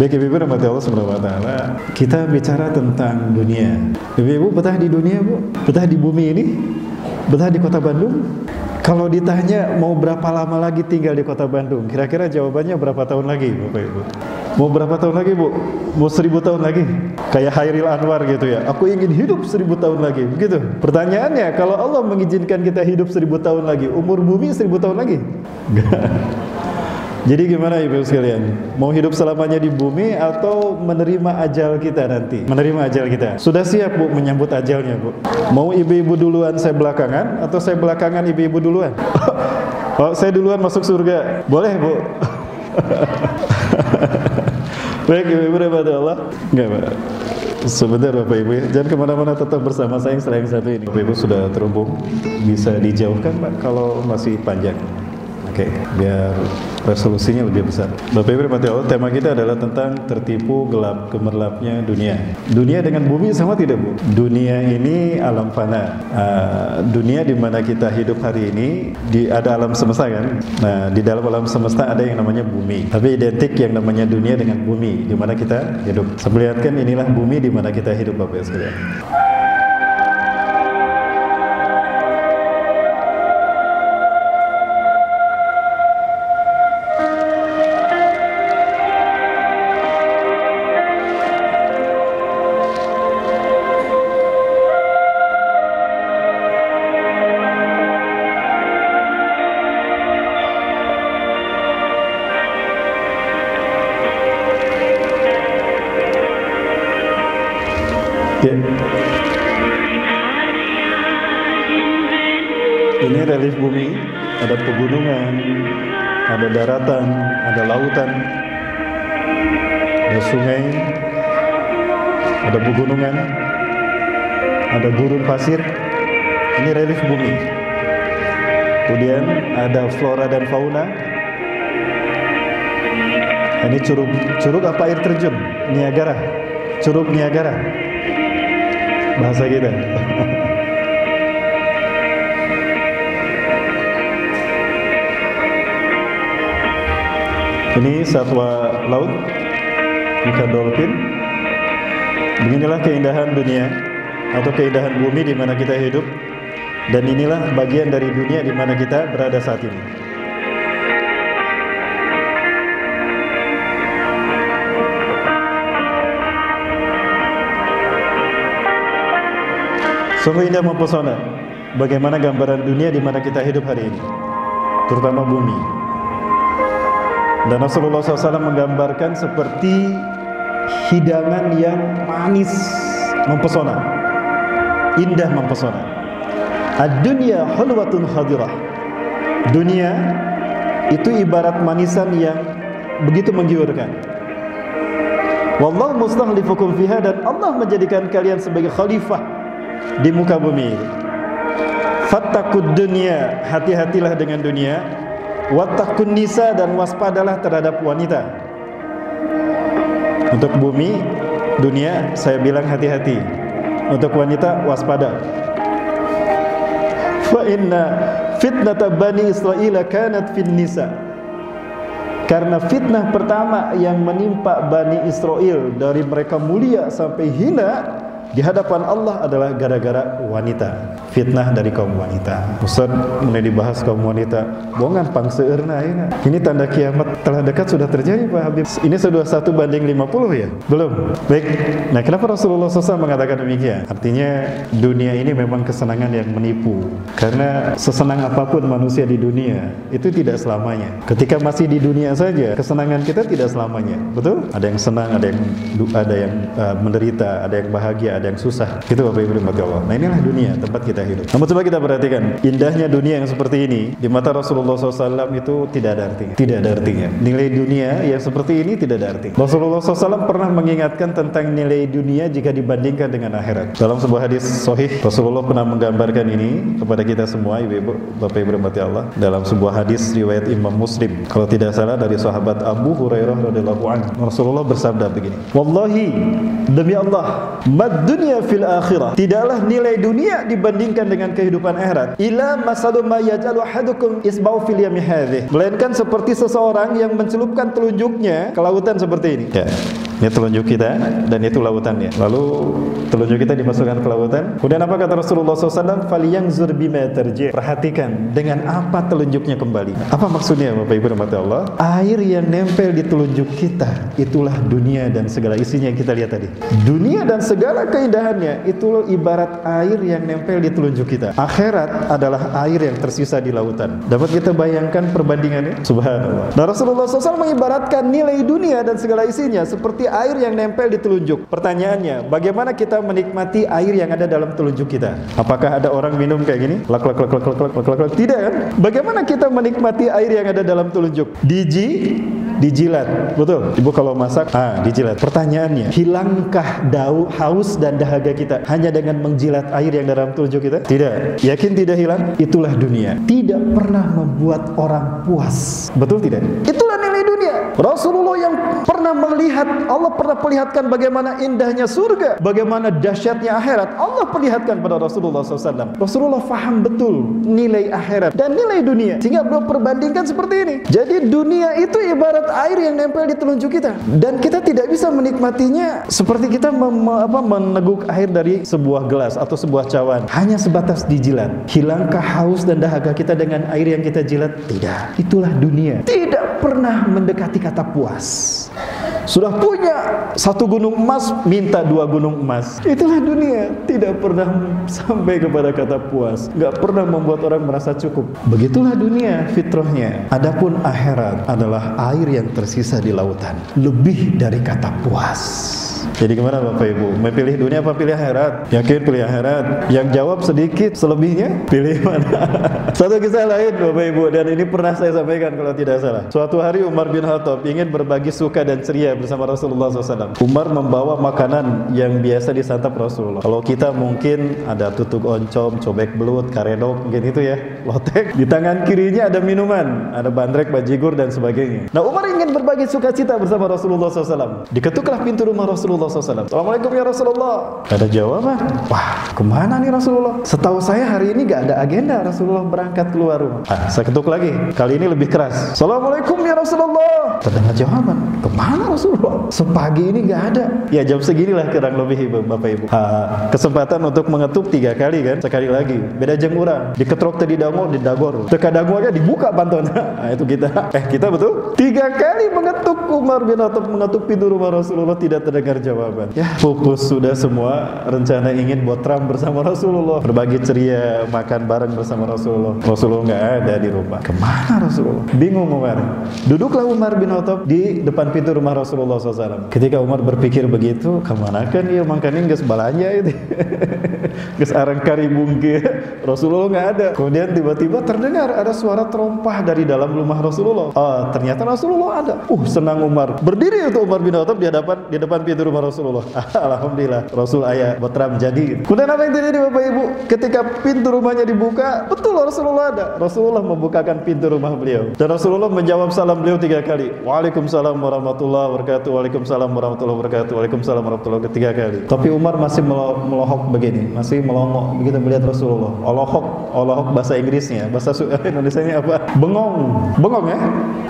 Baik ibu-ibu rahmati Allah subhanahu wa ta'ala, kita bicara tentang dunia. Ibu-ibu betah di dunia, Bu? Betah di bumi ini? Betah di kota Bandung? Kalau ditanya mau berapa lama lagi tinggal di kota Bandung, kira-kira jawabannya berapa tahun lagi, Bapak Ibu? Mau berapa tahun lagi, Bu? Mau 1000 tahun lagi? Kayak Hairil Anwar gitu ya, aku ingin hidup 1000 tahun lagi, begitu. Pertanyaannya, kalau Allah mengizinkan kita hidup 1000 tahun lagi, umur bumi 1000 tahun lagi? Enggak. Jadi gimana ibu sekalian? Mau hidup selamanya di bumi atau menerima ajal kita nanti? Menerima ajal kita. Sudah siap Bu menyambut ajalnya, Bu? Mau ibu-ibu duluan, saya belakangan, atau saya belakangan ibu-ibu duluan? Oh, saya duluan masuk surga. Boleh, Bu? Baik ibu-ibu rahmati Allah. Enggak, Pak. Sebentar Bapak Ibu, jangan kemana-mana, tetap bersama saya yang satu ini. Bapak Ibu sudah terhubung, bisa dijauhkan Pak kalau masih panjang. Oke, biar resolusinya lebih besar. Bapak Ibu rahmati Allah, tema kita adalah tentang tertipu gelap gemerlapnya dunia. Dunia dengan bumi sama tidak, Bu? Dunia ini alam fana. Dunia di mana kita hidup hari ini, ada alam semesta kan? Nah, di dalam alam semesta ada yang namanya bumi. Tapi identik yang namanya dunia dengan bumi di mana kita hidup. Saya perlihatkan, inilah bumi di mana kita hidup, Bapak Ibu sekalian. Ya. Ini relief bumi, ada pegunungan, ada daratan, ada lautan, ada sungai, ada pegunungan, ada gurun pasir. Ini relief bumi. Kemudian ada flora dan fauna. Ini curug apa air terjun? Niagara, curug Niagara. Bahasa kita. Ini satwa laut, ikan dolphin. Beginilah keindahan dunia atau keindahan bumi di mana kita hidup, dan inilah bagian dari dunia di mana kita berada saat ini. Sungguh indah mempesona bagaimana gambaran dunia di mana kita hidup hari ini, terutama bumi. Dan Rasulullah SAW menggambarkan seperti hidangan yang manis, mempesona, indah mempesona. Ad-dunya hulwatun hadirah. Dunia itu ibarat manisan yang begitu menggiurkan. Wallahu mustakhlifukum fiha, dan Allah menjadikan kalian sebagai khalifah di muka bumi. Fattakud dunya, hati-hatilah dengan dunia. Wattaqun nisa, dan waspadalah terhadap wanita. Untuk bumi, dunia, saya bilang hati-hati. Untuk wanita, waspada. Fa inna fitnata bani Israil kanat fin nisa. Karena fitnah pertama yang menimpa Bani Israel, dari mereka mulia sampai hina di hadapan Allah, adalah gara-gara wanita. Fitnah dari kaum wanita. Ustaz, mulai dibahas kaum wanita, bongan pangseurna ya. Ini tanda kiamat telah dekat, sudah terjadi Pak Habib. Ini sudah 1:50 ya? Belum. Baik. Nah, kenapa Rasulullah SAW mengatakan demikian? Artinya dunia ini memang kesenangan yang menipu. Karena sesenang apapun manusia di dunia, itu tidak selamanya. Ketika masih di dunia saja, kesenangan kita tidak selamanya. Betul? Ada yang senang, ada yang menderita, ada yang bahagia, ada yang susah. Itu Bapak Ibu rahmati Allah. Nah, inilah dunia, tempat kita hidup. Namun coba kita perhatikan, indahnya dunia yang seperti ini di mata Rasulullah SAW itu tidak ada artinya. Tidak ada artinya. Nilai dunia yang seperti ini tidak ada arti. Rasulullah SAW pernah mengingatkan tentang nilai dunia jika dibandingkan dengan akhirat. Dalam sebuah hadis sahih, Rasulullah pernah menggambarkan ini kepada kita semua, ibu-ibu, Bapak Ibu rahmati Allah. Dalam sebuah hadis riwayat Imam Muslim, kalau tidak salah dari sahabat Abu Hurairah radhiyallahu anhu, Rasulullah bersabda begini, wallahi, demi Allah, mad dunya fil akhirah. Tidaklah nilai dunia dibandingkan dengan kehidupan akhirat. Ila masalu ma yaj'alu ahadukum isba'u fil yami hadhihi. Melainkan seperti seseorang yang mencelupkan telunjuknya ke lautan seperti ini. Ya. Ini telunjuk kita dan itu lautannya. Lalu telunjuk kita dimasukkan ke lautan. Kemudian apa kata Rasulullah SAW? Falyanzur bima tarji'. Perhatikan dengan apa telunjuknya kembali. Apa maksudnya Bapak Ibu rahmati Allah? Air yang nempel di telunjuk kita, itulah dunia dan segala isinya yang kita lihat tadi. Dunia dan segala keindahannya itu ibarat air yang nempel di telunjuk kita. Akhirat adalah air yang tersisa di lautan. Dapat kita bayangkan perbandingannya? Subhanallah. Nah, Rasulullah SAW mengibaratkan nilai dunia dan segala isinya seperti air yang nempel di telunjuk. Pertanyaannya, bagaimana kita menikmati air yang ada dalam telunjuk kita? Apakah ada orang minum kayak gini? Lak lak lak lak lak lak lak lak. Tidak kan? Bagaimana kita menikmati air yang ada dalam telunjuk? Dijilat. Betul. Ibu kalau masak, dijilat. Pertanyaannya, hilangkah haus dan dahaga kita hanya dengan menjilat air yang dalam telunjuk kita? Tidak. Yakin tidak hilang? Itulah dunia. Tidak pernah membuat orang puas. Betul tidak? Itulah nilai dunia. Rasulullah yang pernah melihat, Allah pernah perlihatkan bagaimana indahnya surga, bagaimana dahsyatnya akhirat. Allah perlihatkan pada Rasulullah SAW. Rasulullah faham betul nilai akhirat dan nilai dunia, sehingga beliau perbandingkan seperti ini. Jadi dunia itu ibarat air yang nempel di telunjuk kita, dan kita tidak bisa menikmatinya seperti kita meneguk air dari sebuah gelas atau sebuah cawan, hanya sebatas dijilat. Hilangkah haus dan dahaga kita dengan air yang kita jilat? Tidak. Itulah dunia. Tidak pernah mendekati kata puas. Sudah punya 1 gunung emas, minta 2 gunung emas. Itulah dunia. Tidak pernah sampai kepada kata puas. Gak pernah membuat orang merasa cukup. Begitulah dunia fitrahnya. Adapun akhirat adalah air yang tersisa di lautan. Lebih dari kata puas. Jadi gimana Bapak Ibu? Memilih dunia apa pilih akhirat? Yakin pilih akhirat? Yang jawab sedikit, selebihnya pilih mana? Satu kisah lain Bapak Ibu, dan ini pernah saya sampaikan kalau tidak salah. Suatu hari Umar bin Khattab ingin berbagi suka dan ceria bersama Rasulullah SAW. Umar membawa makanan yang biasa disantap Rasulullah. Kalau kita mungkin ada tutuk oncom, cobek belut, karedok, mungkin itu ya, lotek. Di tangan kirinya ada minuman, ada bandrek, bajigur dan sebagainya. Nah, Umar ingin berbagi sukacita bersama Rasulullah SAW. Diketuklah pintu rumah Rasulullah SAW. Assalamualaikum ya Rasulullah. Ada jawaban. Wah, kemana nih Rasulullah? Setahu saya hari ini gak ada agenda Rasulullah berangkat keluar rumah. Saya ketuk lagi. Kali ini lebih keras. Assalamualaikum ya Rasulullah. Terdengar jawaban. Kemana Rasulullah? Sepagi ini gak ada. Ya jam seginilah kurang lebih Bapak Ibu. Kesempatan untuk mengetuk 3 kali kan? Sekali lagi. Beda jam urang. Diketrok tadi dango, didagor. Teka dangonya dibuka pantona. Nah itu kita. Kita betul? 3 kali mengetuk. Umar bin Khattab mengetuk pintu rumah Rasulullah, tidak terdengar jawaban. Ya, pupus sudah semua rencana ingin botram bersama Rasulullah, berbagi ceria, makan bareng bersama Rasulullah. Rasulullah nggak ada di rumah. Kemana Rasulullah? Bingung Umar. Duduklah Umar bin Khattab di depan pintu rumah Rasulullah SAW. Ketika Umar berpikir begitu, kemana kan dia mangkanin gas balanya itu, gas arang karibung ke Rasulullah nggak ada. Kemudian tiba-tiba terdengar ada suara terompah dari dalam rumah Rasulullah. Ternyata Rasulullah ada. Senang Umar. Berdiri itu Umar bin Khattab di depan pintu rumah Rasulullah. Alhamdulillah, Rasul ayah botram jadi. Kemudian apa yang terjadi Bapak Ibu? Ketika pintu rumahnya dibuka, betul Rasulullah ada. Rasulullah membukakan pintu rumah beliau. Dan Rasulullah menjawab salam beliau 3 kali. Waalaikumsalam warahmatullahi wabarakatuh. Waalaikumsalam warahmatullahi wabarakatuh. Waalaikumsalam warahmatullahi wabarakatuh. 3 kali. Tapi Umar masih melohok begini, masih melongok begitu melihat Rasulullah. Olohok bahasa Inggrisnya, bahasa Indonesianya apa? Bengong ya?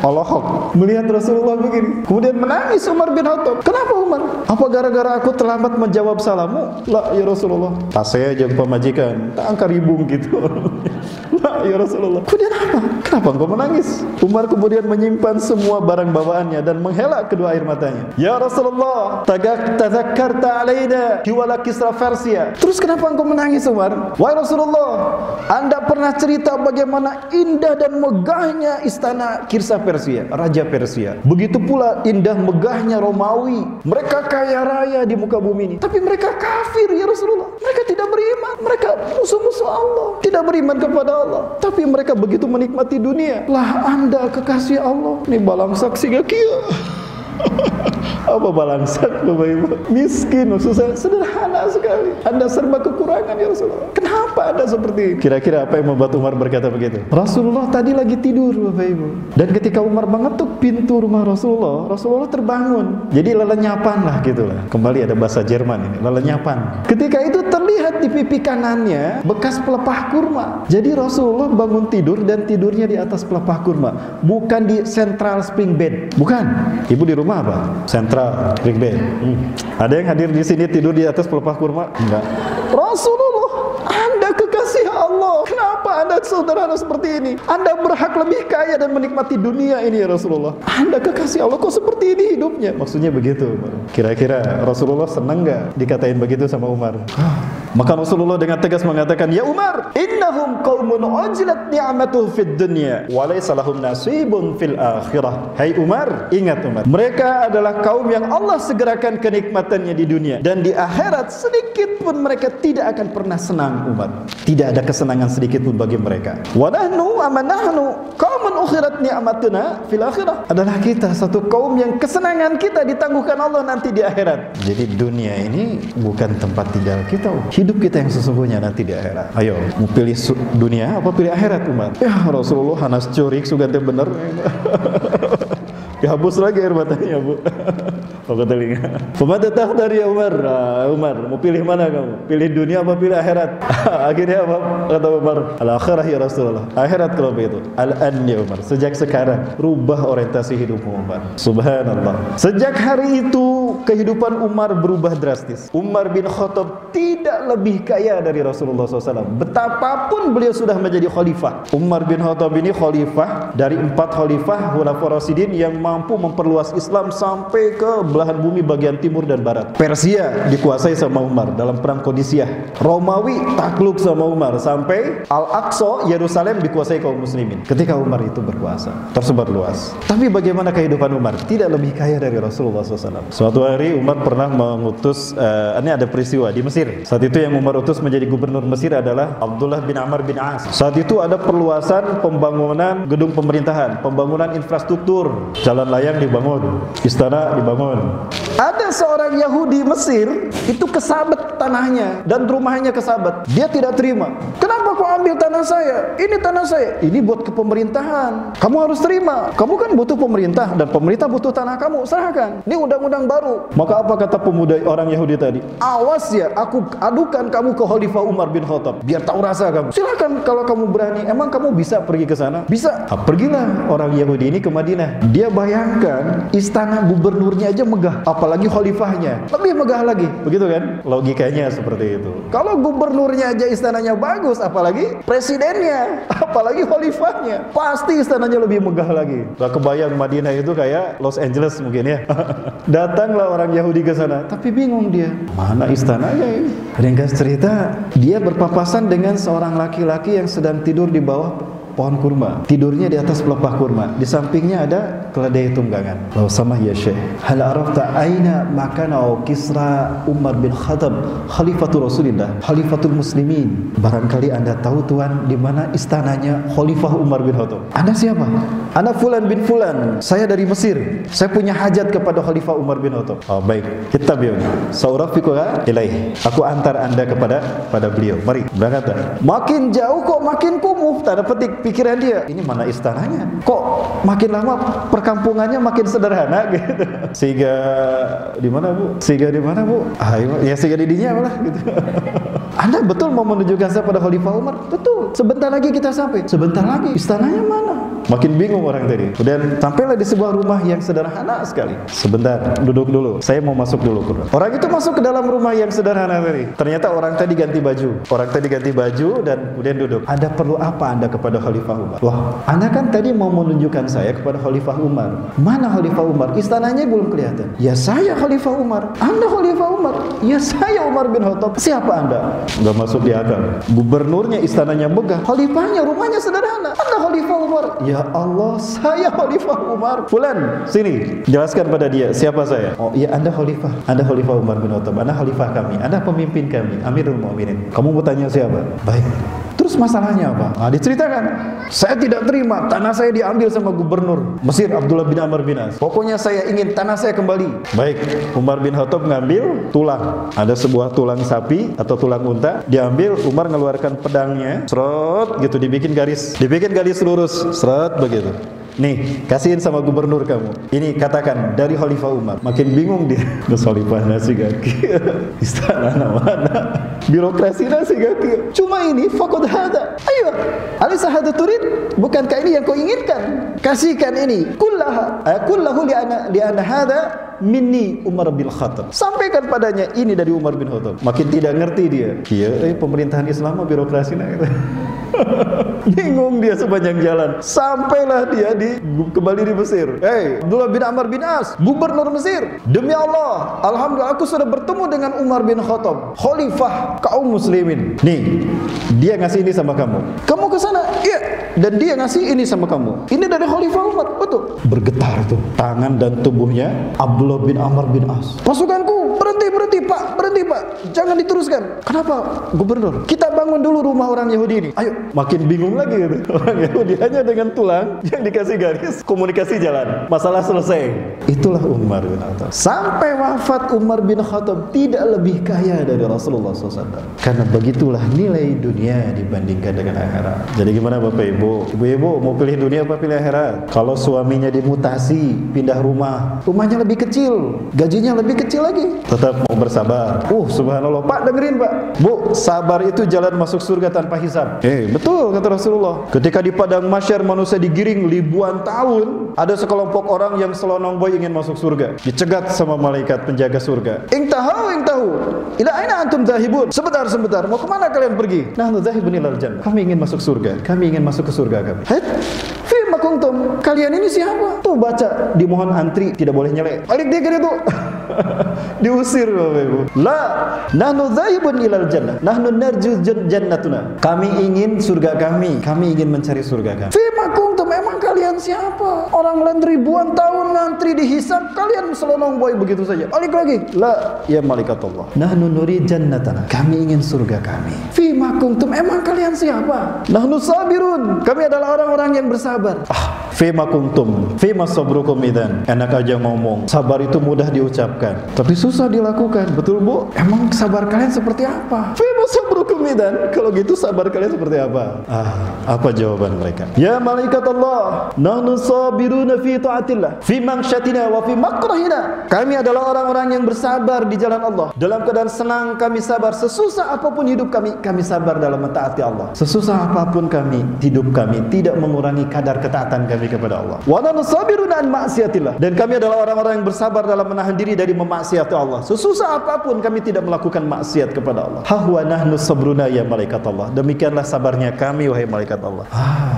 Olohok. Melihat Rasulullah begini. Kemudian menangis Umar bin Khattab. Kenapa Umar? Apa gara-gara aku terlambat menjawab salammu? La ya Rasulullah. Tas saya aja pemajikan, tak angka ribung gitu. La ya Rasulullah. Kemudian apa? Kenapa engkau menangis? Umar kemudian menyimpan semua barang bawaannya dan menghela kedua air matanya. Ya Rasulullah, tazakkarta alaina hiwala Kisra Persia. Terus kenapa engkau menangis Umar? Wahai Rasulullah, Anda pernah cerita bagaimana indah dan megahnya istana Kisra Persia, Raja Persia. Begitu pula indah megahnya Romawi. Mereka kaya raya di muka bumi ini, tapi mereka kafir ya Rasulullah. Mereka tidak beriman, mereka musuh-musuh Allah, tidak beriman kepada Allah. Tapi mereka begitu menikmati dunia. Lah Anda kekasih Allah, ini balang saksi gak kia. Apa balangsak Bapak Ibu? Miskin, susah, sederhana sekali. Anda serba kekurangan ya Rasulullah. Kenapa Kenapa Anda seperti ini? Kira-kira apa yang membuat Umar berkata begitu? Rasulullah tadi lagi tidur, Bapak Ibu. Dan ketika Umar mengetuk pintu rumah Rasulullah, Rasulullah terbangun. Jadi lelenyapan lah gitulah. Kembali ada bahasa Jerman ini, lelenyapan. Ketika itu terlihat di pipi kanannya bekas pelepah kurma. Jadi Rasulullah bangun tidur dan tidurnya di atas pelepah kurma, bukan di central spring bed. Bukan. Ibu di rumah apa? Central spring bed. Ada yang hadir di sini tidur di atas pelepah kurma? Enggak. Rasulullah, Anda kekasih Allah. Kenapa Anda sederhana seperti ini? Anda berhak lebih kaya dan menikmati dunia ini ya Rasulullah. Anda kekasih Allah, kok seperti ini hidupnya? Maksudnya begitu. Kira-kira Rasulullah senang nggak dikatain begitu sama Umar? Maka Rasulullah dengan tegas mengatakan, ya Umar, innahum qaumun ajlat ni'matuhu fid dunya wa laysa lahum nasibun fil akhirah. Hai Umar, ingat Umar, mereka adalah kaum yang Allah segerakan kenikmatannya di dunia, dan di akhirat sedikit pun mereka tidak akan pernah senang. Umar, tidak ada kesenangan sedikit pun bagi mereka. Wa nahnu amanahnu qaumun ukhirat ni'matuna fil akhirah. Adalah kita satu kaum yang kesenangan kita ditangguhkan Allah nanti di akhirat. Jadi dunia ini bukan tempat tinggal kita, hidup kita yang sesungguhnya nanti di akhirat. Ayo, mau pilih dunia apa pilih akhirat Umar? Ya Rasulullah, hanas curik sugan teh bener. Dihapus lagi air matanya, Bu. Pakai telinga. Pemada takhdar ya Umar. Umar, mau pilih mana kamu? Pilih dunia apa pilih akhirat? Akhirnya apa kata Umar? Al-akhirah ya Rasulullah. Akhirat kalau begitu. Al-an ya Umar. Sejak sekarang rubah orientasi hidupmu Umar. Subhanallah. Sejak hari itu kehidupan Umar berubah drastis. Umar bin Khattab tidak lebih kaya dari Rasulullah SAW. Betapapun beliau sudah menjadi khalifah. Umar bin Khattab ini khalifah dari 4 khalifah Khulafaur Rasyidin yang mampu memperluas Islam sampai ke belahan bumi bagian timur dan barat. Persia dikuasai sama Umar dalam perang Qadisiyah. Romawi takluk sama Umar sampai Al-Aqsa Yerusalem dikuasai kaum muslimin. Ketika Umar itu berkuasa, tersebar luas. Tapi bagaimana kehidupan Umar? Tidak lebih kaya dari Rasulullah SAW. Suatu hari Umar pernah mengutus, ini ada peristiwa di Mesir. Saat itu yang Umar utus menjadi gubernur Mesir adalah Abdullah bin Amr bin As. Saat itu ada perluasan pembangunan gedung pemerintahan, pembangunan infrastruktur, jalan layang dibangun, istana dibangun. Ada seorang Yahudi Mesir itu kesabet tanahnya dan rumahnya kesabet. Dia tidak terima. Kenapa kau ambil tanah saya? Ini tanah saya. Ini buat ke pemerintahan. Kamu harus terima. Kamu kan butuh pemerintah dan pemerintah butuh tanah kamu. Serahkan. Ini undang-undang baru. Maka apa kata pemuda orang Yahudi tadi? Awas ya, aku adukan kamu ke Khalifah Umar bin Khattab. Biar tahu rasa kamu. Silakan kalau kamu berani. Emang kamu bisa pergi ke sana? Bisa. Pergilah orang Yahudi ini ke Madinah. Dia bayangkan istana gubernurnya aja megah, apalagi khalifahnya lebih megah lagi, begitu kan? Logikanya seperti itu. Kalau gubernurnya aja istananya bagus, apalagi presidennya, apalagi khalifahnya, pasti istananya lebih megah lagi. Gak kebayang Madinah itu kayak Los Angeles mungkin ya. Datanglah orang Yahudi ke sana, tapi bingung dia, mana istananya ini? Ringkas cerita, dia berpapasan dengan seorang laki-laki yang sedang tidur di bawah pohon kurma. Tidurnya di atas pelepah kurma. Di sampingnya ada keledai tunggangan. Lalu sama ya Syekh, hal arafta aina makana Kisra Umar bin Khattab Khalifatul Rasulillah, Khalifatul Muslimin. Barangkali Anda tahu Tuan di mana istananya Khalifah Umar bin Khattab. Anda siapa? Anda Fulan bin Fulan. Saya dari Mesir. Saya punya hajat kepada Khalifah Umar bin Khattab. Oh baik, kita biar. Saurafiqha ilaih. Aku antar Anda pada beliau. Mari berangkat. Makin jauh kok makin kumuh. Tanda petik pikiran dia, ini mana istananya? Kok makin lama perkampungannya makin sederhana gitu. Sehingga di mana Bu? Sehingga di mana Bu? Ayo, ya sehingga di dinya malah gitu. Anda betul mau menunjukkan saya pada Khalifah Umar? Betul. Sebentar lagi kita sampai. Sebentar lagi istananya mana? Makin bingung orang tadi. Kemudian sampailah di sebuah rumah yang sederhana sekali. Sebentar, duduk dulu. Saya mau masuk dulu. Orang itu masuk ke dalam rumah yang sederhana tadi. Ternyata orang tadi ganti baju. Orang tadi ganti baju dan kemudian duduk. Anda perlu apa Anda kepada Khalifah Umar? Wah, Anda kan tadi mau menunjukkan saya kepada Khalifah Umar. Mana Khalifah Umar? Istananya belum kelihatan. Ya saya Khalifah Umar. Anda Khalifah Umar. Ya saya Umar bin Khattab. Siapa Anda? Enggak masuk di akal. Gubernurnya istananya megah. Khalifahnya rumahnya sederhana. Anda Khalifah Umar. Ya Allah, saya Khalifah Umar. Fulan, sini. Jelaskan pada dia siapa saya. Oh iya, Anda Khalifah. Anda Khalifah Umar bin Khattab. Anda Khalifah kami. Anda pemimpin kami. Amirul Mu'minin. Kamu mau tanya siapa? Baik. Terus masalahnya apa? Nah, diceritakan, saya tidak terima tanah saya diambil sama gubernur Mesir Abdullah bin Amr bin As. Pokoknya saya ingin tanah saya kembali. Baik, Umar bin Khattab ngambil tulang. Ada sebuah tulang sapi atau tulang unta, diambil. Umar ngeluarkan pedangnya, seret gitu, dibikin garis lurus, seret begitu. Nih, kasihin sama gubernur kamu. Ini katakan dari Khalifah Umar. Makin bingung dia. Terus Khalifah nasi kaki. Istana mana? Birokrasi nasi kaki. Cuma ini faqad hada. Ayo, alisa hada turid? Bukankah ini yang kau inginkan? Kasihkan ini. Kullahu li ana hada minni Umar bin Khattab. Sampaikan padanya ini dari Umar bin Khattab. Makin tidak ngerti dia. Iya, pemerintahan Islam birokrasi nah. Bingung dia sepanjang jalan. Sampailah dia kembali di Mesir. Abdullah bin Amr bin As, gubernur Mesir. Demi Allah, alhamdulillah aku sudah bertemu dengan Umar bin Khattab, khalifah kaum muslimin. Nih, dia ngasih ini sama kamu. Kamu ke sana? Iya. Dan dia ngasih ini sama kamu. Ini dari Khalifah Umar, betul. Bergetar tuh tangan dan tubuhnya Abdullah bin Amr bin As. Pasukanku, berhenti Pak, jangan diteruskan. Kenapa gubernur? Kita bangun dulu rumah orang Yahudi ini. Ayo, makin bingung lagi gitu. Orang Yahudi hanya dengan tulang yang dikasih garis, komunikasi jalan, masalah selesai. Itulah Umar bin Khattab. Sampai wafat Umar bin Khattab tidak lebih kaya dari Rasulullah SAW. Karena begitulah nilai dunia dibandingkan dengan akhirat. Jadi gimana Bapak Ibu? Ibu-ibu mau pilih dunia apa pilih akhirat? Kalau suaminya dimutasi, pindah rumah, rumahnya lebih kecil, gajinya lebih kecil lagi, tetap mau bersabar. Subhanallah, Pak dengerin Pak. Bu, sabar itu jalan masuk surga tanpa hisab. Betul kata Rasulullah. Ketika di padang mahsyar manusia digiring ribuan tahun, ada sekelompok orang yang selonong boy ingin masuk surga. Dicegat sama malaikat penjaga surga. Ingtahu. Ila aina antum zahibun? Sebentar. Mau kemana kalian pergi? Nahnu zahibun ilal jannah. Kami ingin masuk surga. Kami ingin masuk ke surga kami. Fima kuntum? Kalian ini siapa? Tuh baca, dimohon antri, tidak boleh nyelek. Balik dia ke itu. Diusir Bapak Ibu. La, nahnu zahibun ilal jannah. Nahnu narju jannatuna. Kami ingin surga kami. Kami ingin mencari surga kami. Fima kuntum? Memang kalian siapa? Orang lain ribuan tahun ngantri dihisab, kalian selonong boy begitu saja. Balik lagi. La, ya malaikat Allah. Nahnu nuri jannatana. Kami ingin surga kami. Fima kuntum? Emang kalian siapa? Nahnu sabirun. Kami adalah orang-orang yang bersabar. Fima kuntum? Fima sabrukum idzan. Enak aja ngomong. Sabar itu mudah diucapkan, tapi susah dilakukan. Betul Bu? Emang sabar kalian seperti apa? Fima sabrukum idzan. Kalau gitu sabar kalian seperti apa? Apa jawaban mereka? Ya malaikat Allah, nahnu sabiruna fi ta'atillah, fi mangsyatina wa fi makrahina. Kami adalah orang-orang yang bersabar di jalan Allah. Dalam keadaan senang kami sabar. Sesusah apapun hidup kami sabar dalam mentaati Allah. Sesusah apapun hidup kami tidak mengurangi kadar ketaatan kami kepada Allah. Wa nahnu sabiruna an ma'siyatillah. Dan kami adalah orang-orang yang bersabar dalam menahan diri dari memaksiati Allah. Sesusah apapun kami tidak melakukan maksiat kepada Allah. Hahwa nahnu sabruna ya malaikat Allah. Demikianlah sabarnya kami wahai malaikat Allah.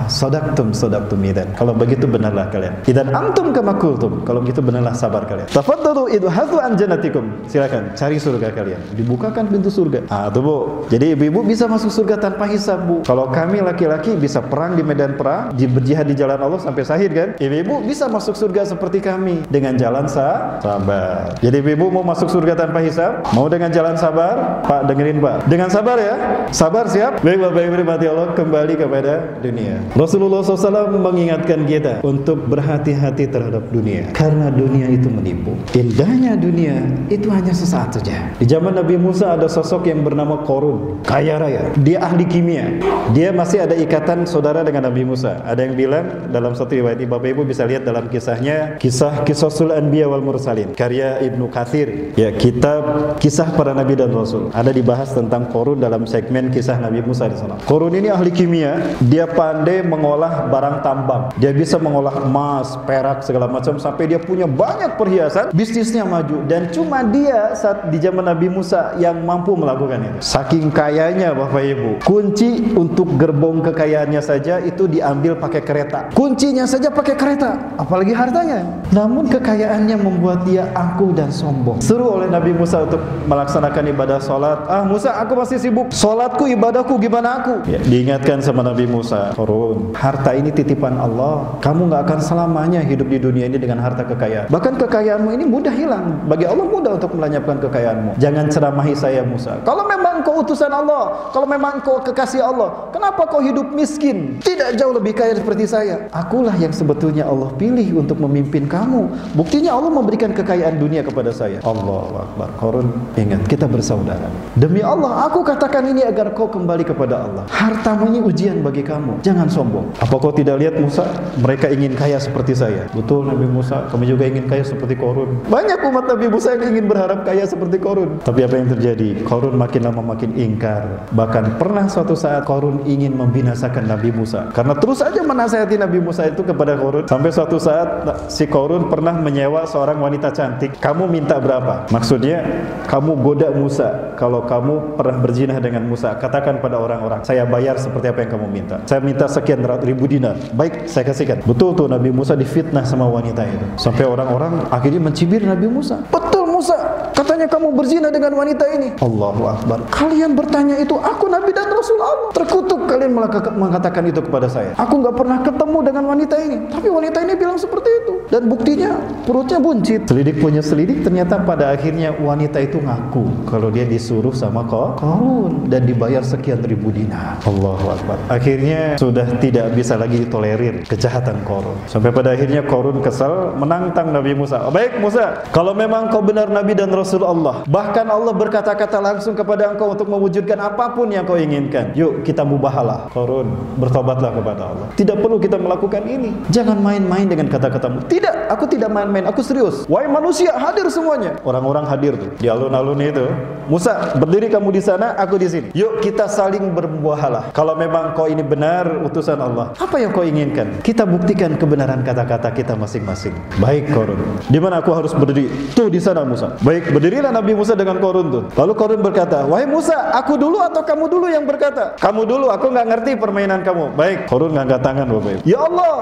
Sadaqtum idzan. Kalau begitu benarlah kalian. Idzan antum kama qultum. Kalau begitu benarlah sabar kalian. Tafaddalu idhathu an jannatikum. Silakan cari surga kalian. Dibukakan pintu surga. Tuh Bu. Jadi ibu-ibu bisa masuk surga tanpa hisab Bu. Kalau kami laki-laki bisa perang di medan perang, berjihad di jalan Allah sampai syahid kan? Ibu-ibu bisa masuk surga seperti kami dengan jalan sabar. Jadi ibu-ibu mau masuk surga tanpa hisab? Mau dengan jalan sabar? Pak dengerin Pak. Dengan sabar ya. Sabar siap? Baik Bapak Ibu rahmati Allah, kembali kepada dunia. Rasulullah SAW mengingatkan kita untuk berhati-hati terhadap dunia, karena dunia itu menipu. Indahnya dunia itu hanya sesaat saja. Di zaman Nabi Musa ada sosok yang bernama Qarun, kaya raya. Dia ahli kimia. Dia masih ada ikatan saudara dengan Nabi Musa. Ada yang bilang dalam satu riwayat, Bapak Ibu bisa lihat dalam kisahnya, Qisasul Anbiya wal Mursalin, karya Ibnu Katsir. Ya, kitab kisah para nabi dan rasul. Ada dibahas tentang Qarun dalam segmen kisah Nabi Musa di sana. Qarun ini ahli kimia. Dia pandai mengolah barang tambang. Dia bisa mengolah emas, perak, segala macam, sampai dia punya banyak perhiasan. Bisnisnya maju. Dan cuma dia saat di zaman Nabi Musa yang mampu melakukan itu. Saking kayanya Bapak Ibu, kunci untuk gerbong kekayaannya saja itu diambil pakai kereta. Kuncinya saja pakai kereta, apalagi hartanya. Namun kekayaannya membuat dia angkuh dan sombong. Suruh oleh Nabi Musa untuk melaksanakan ibadah sholat. Musa, aku masih sibuk sholatku, ibadahku, gimana aku? Ya, diingatkan sama Nabi Musa, Qarun, harta ini titipan Allah. Kamu nggak akan selamanya hidup di dunia ini dengan harta kekayaan. Bahkan kekayaanmu ini mudah hilang. Bagi Allah mudah untuk melenyapkan kekayaanmu. Jangan ceramahi saya Musa. Kalau memang kau utusan Allah, kalau memang kau kekasih Allah, kenapa kau hidup miskin? Tidak jauh lebih kaya seperti saya. Akulah yang sebetulnya Allah pilih untuk memimpin kamu. Buktinya Allah memberikan kekayaan dunia kepada saya. Allahu Akbar. Qarun, ingat, kita bersaudara. Demi Allah, aku katakan ini agar kau kembali kepada Allah. Hartamu ini ujian bagi kamu. Jangan sombong. Apa kau tidak lihat Musa? Mereka ingin kaya seperti saya. Betul Nabi Musa, kami juga ingin kaya seperti Qarun. Banyak umat Nabi Musa yang ingin berharap kaya seperti Qarun. Tapi apa yang terjadi? Qarun makin lama makin ingkar. Bahkan pernah suatu saat Qarun ingin membinasakan Nabi Musa. Karena terus saja menasihati Nabi Musa itu kepada Qarun. Sampai suatu saat si Qarun pernah menyewa seorang wanita cantik. Kamu minta berapa? Maksudnya, kamu goda Musa. Kalau kamu pernah berzina dengan Musa, katakan pada orang-orang, saya bayar seperti apa yang kamu minta. Saya minta sekian ribu dinar. Baik, saya kasihkan. Betul tuh, Nabi Musa difitnah sama wanita itu. Sampai orang-orang akhirnya mencibir Nabi Musa. Betul Musa, katanya kamu berzina dengan wanita ini. Allahu Akbar. Kalian bertanya itu, aku Nabi dan Rasul Allah. Terkutuk kalian mengatakan itu kepada saya. Aku nggak pernah ketemu dengan wanita ini. Tapi wanita ini bilang seperti itu. Dan buktinya perutnya buncit. Selidik punya selidik, ternyata pada akhirnya wanita itu ngaku kalau dia disuruh sama Qarun dan dibayar sekian ribu dinar. Allahu Akbar. Akhirnya sudah tidak bisa lagi ditolerir kejahatan Qarun. Sampai pada akhirnya Qarun kesal menantang Nabi Musa. Oh, baik Musa, kalau memang kau benar Nabi dan Rasul Allah, bahkan Allah berkata-kata langsung kepada engkau untuk mewujudkan apapun yang kau inginkan. Yuk kita mubahalah. Qarun, bertobatlah kepada Allah. Tidak perlu kita melakukan ini. Jangan main-main dengan kata-katamu. Tidak, aku tidak main-main, aku serius. Wahai manusia, hadir semuanya. Orang-orang hadir tuh di alun-alun itu. Musa, berdiri kamu di sana, aku di sini. Yuk kita saling bermubahalah. Kalau memang kau ini benar utusan Allah, apa yang kau inginkan? Kita buktikan kebenaran kata-kata kita masing-masing. Baik Qarun. Di mana aku harus berdiri? Tuh di sana Musa. Baik, berdirilah Nabi Musa dengan Qarun tuh. Lalu Qarun berkata, wahai Musa, aku dulu atau kamu dulu yang berkata? Kamu dulu, aku nggak ngerti permainan kamu. Baik, Qarun ngangkat tangan Bapak Ibu. Ya Allah,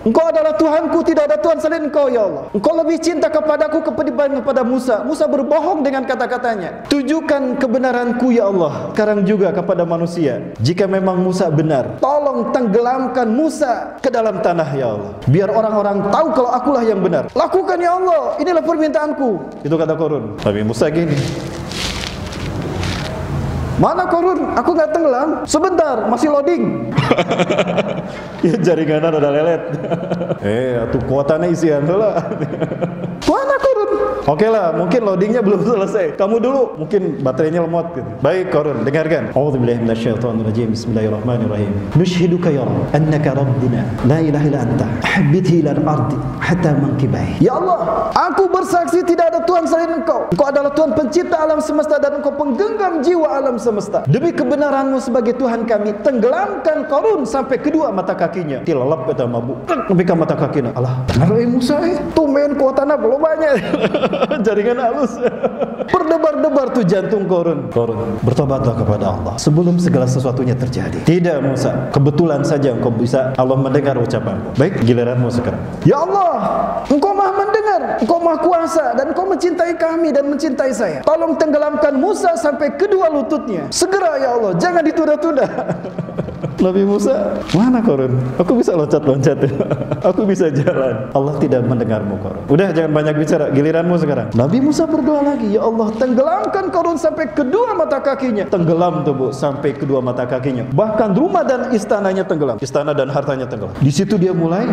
Engkau adalah Tuhanku, tidak ada Tuhan selain Engkau ya Allah. Engkau lebih cinta kepadaku kepada Musa. Musa berbohong dengan kata-katanya. Tunjukkan kebenaranku ya Allah sekarang juga kepada manusia. Jika memang Musa benar, tolong tenggelamkan Musa ke dalam tanah ya Allah. Biar orang-orang tahu kalau akulah yang benar. Lakukan ya Allah, inilah permintaanku. Itu kata Qarun. Tapi Musa gini, mana Qarun? Aku nggak tenggelam. Sebentar, masih loading. Ya jaringan ada lelet. Atuh kuatannya isian lah. Mana Qarun? Oke lah, mungkin loadingnya belum selesai. Kamu dulu, mungkin baterainya lemot gitu. Baik Qarun, dengarkan. A'udzubillahi minasyaitonirrajim. Bismillahirrahmanirrahim. Nushhiduka ya Rabb annaka rabbuna la ilaha illa anta. Ahbithi ilal ardi hatta mankibai. Ya Allah, aku bersaksi tidak ada Tuhan selain Engkau. Engkau adalah Tuhan pencipta alam semesta dan Engkau penggenggam jiwa alam semesta. Demi kebenaran-Mu sebagai Tuhan kami, tenggelamkan Qarun sampai kedua mata kakinya. Tilalap kata mabuk. Sampai ke mata kakinya. Alah, benar Musa tumen kuatannya belum banyak. Jaringan halus. Berdebar-debar tuh jantung Qarun. Qarun, bertobatlah kepada Allah sebelum segala sesuatunya terjadi. Tidak Musa, kebetulan saja engkau bisa Allah mendengar ucapanmu. Baik, giliranmu sekarang. Ya Allah, Engkau Maha mendengar, Engkau Maha kuasa dan Engkau mencintai kami dan mencintai saya. Tolong tenggelamkan Musa sampai kedua lututnya. Segera ya Allah, jangan ditunda-tunda. Nabi Musa, mana Qarun? Aku bisa loncat-loncat. Aku bisa jalan. Allah tidak mendengarmu Qarun. Udah jangan banyak bicara, giliranmu sekarang. Nabi Musa berdoa lagi, ya Allah tenggelamkan Qarun sampai kedua mata kakinya. Tenggelam tuh Bu, sampai kedua mata kakinya. Bahkan rumah dan istananya tenggelam. Istana dan hartanya tenggelam. Di situ dia mulai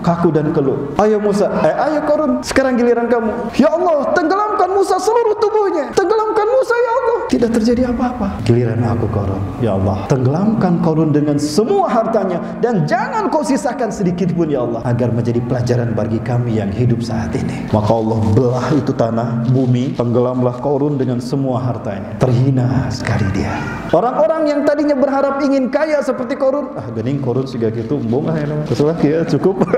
kaku dan keluh. Ayo Musa, ayo Qarun, sekarang giliran kamu. Ya Allah, tenggelamkan Musa seluruh tubuhnya. Tenggelamkan Musa ya Allah. Tidak terjadi apa-apa. Giliran aku Qarun. Ya Allah, tenggelamkan Qarun dengan semua hartanya dan jangan kau sisakan sedikit pun ya Allah agar menjadi pelajaran bagi kami yang hidup saat ini. Maka Allah belah itu tanah, bumi, tenggelamlah Qarun dengan semua hartanya. Terhina sekali dia. Orang-orang yang tadinya berharap ingin kaya seperti Qarun, gening Qarun siga gitu, embung lah ya. Terus ya cukup.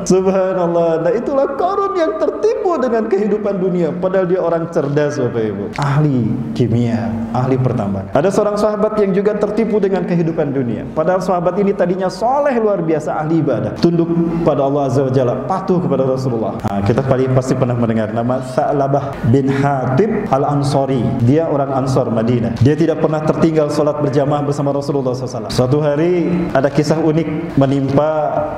Subhanallah. Nah itulah Qarun yang tertipu dengan kehidupan dunia, padahal dia orang cerdas Bapak Ibu, ahli kimia, ahli pertambangan. Ada seorang sahabat yang juga tertipu dengan kehidupan dunia, padahal sahabat ini tadinya soleh luar biasa, ahli ibadah, tunduk pada Allah Azza wa Jalla, patuh kepada Rasulullah. Nah, kita pasti pernah mendengar nama Sa'labah bin Hatib Al-Ansari. Dia orang Ansar Madinah. Dia tidak pernah tertinggal sholat berjamaah bersama Rasulullah SAW. Suatu hari ada kisah unik menimpa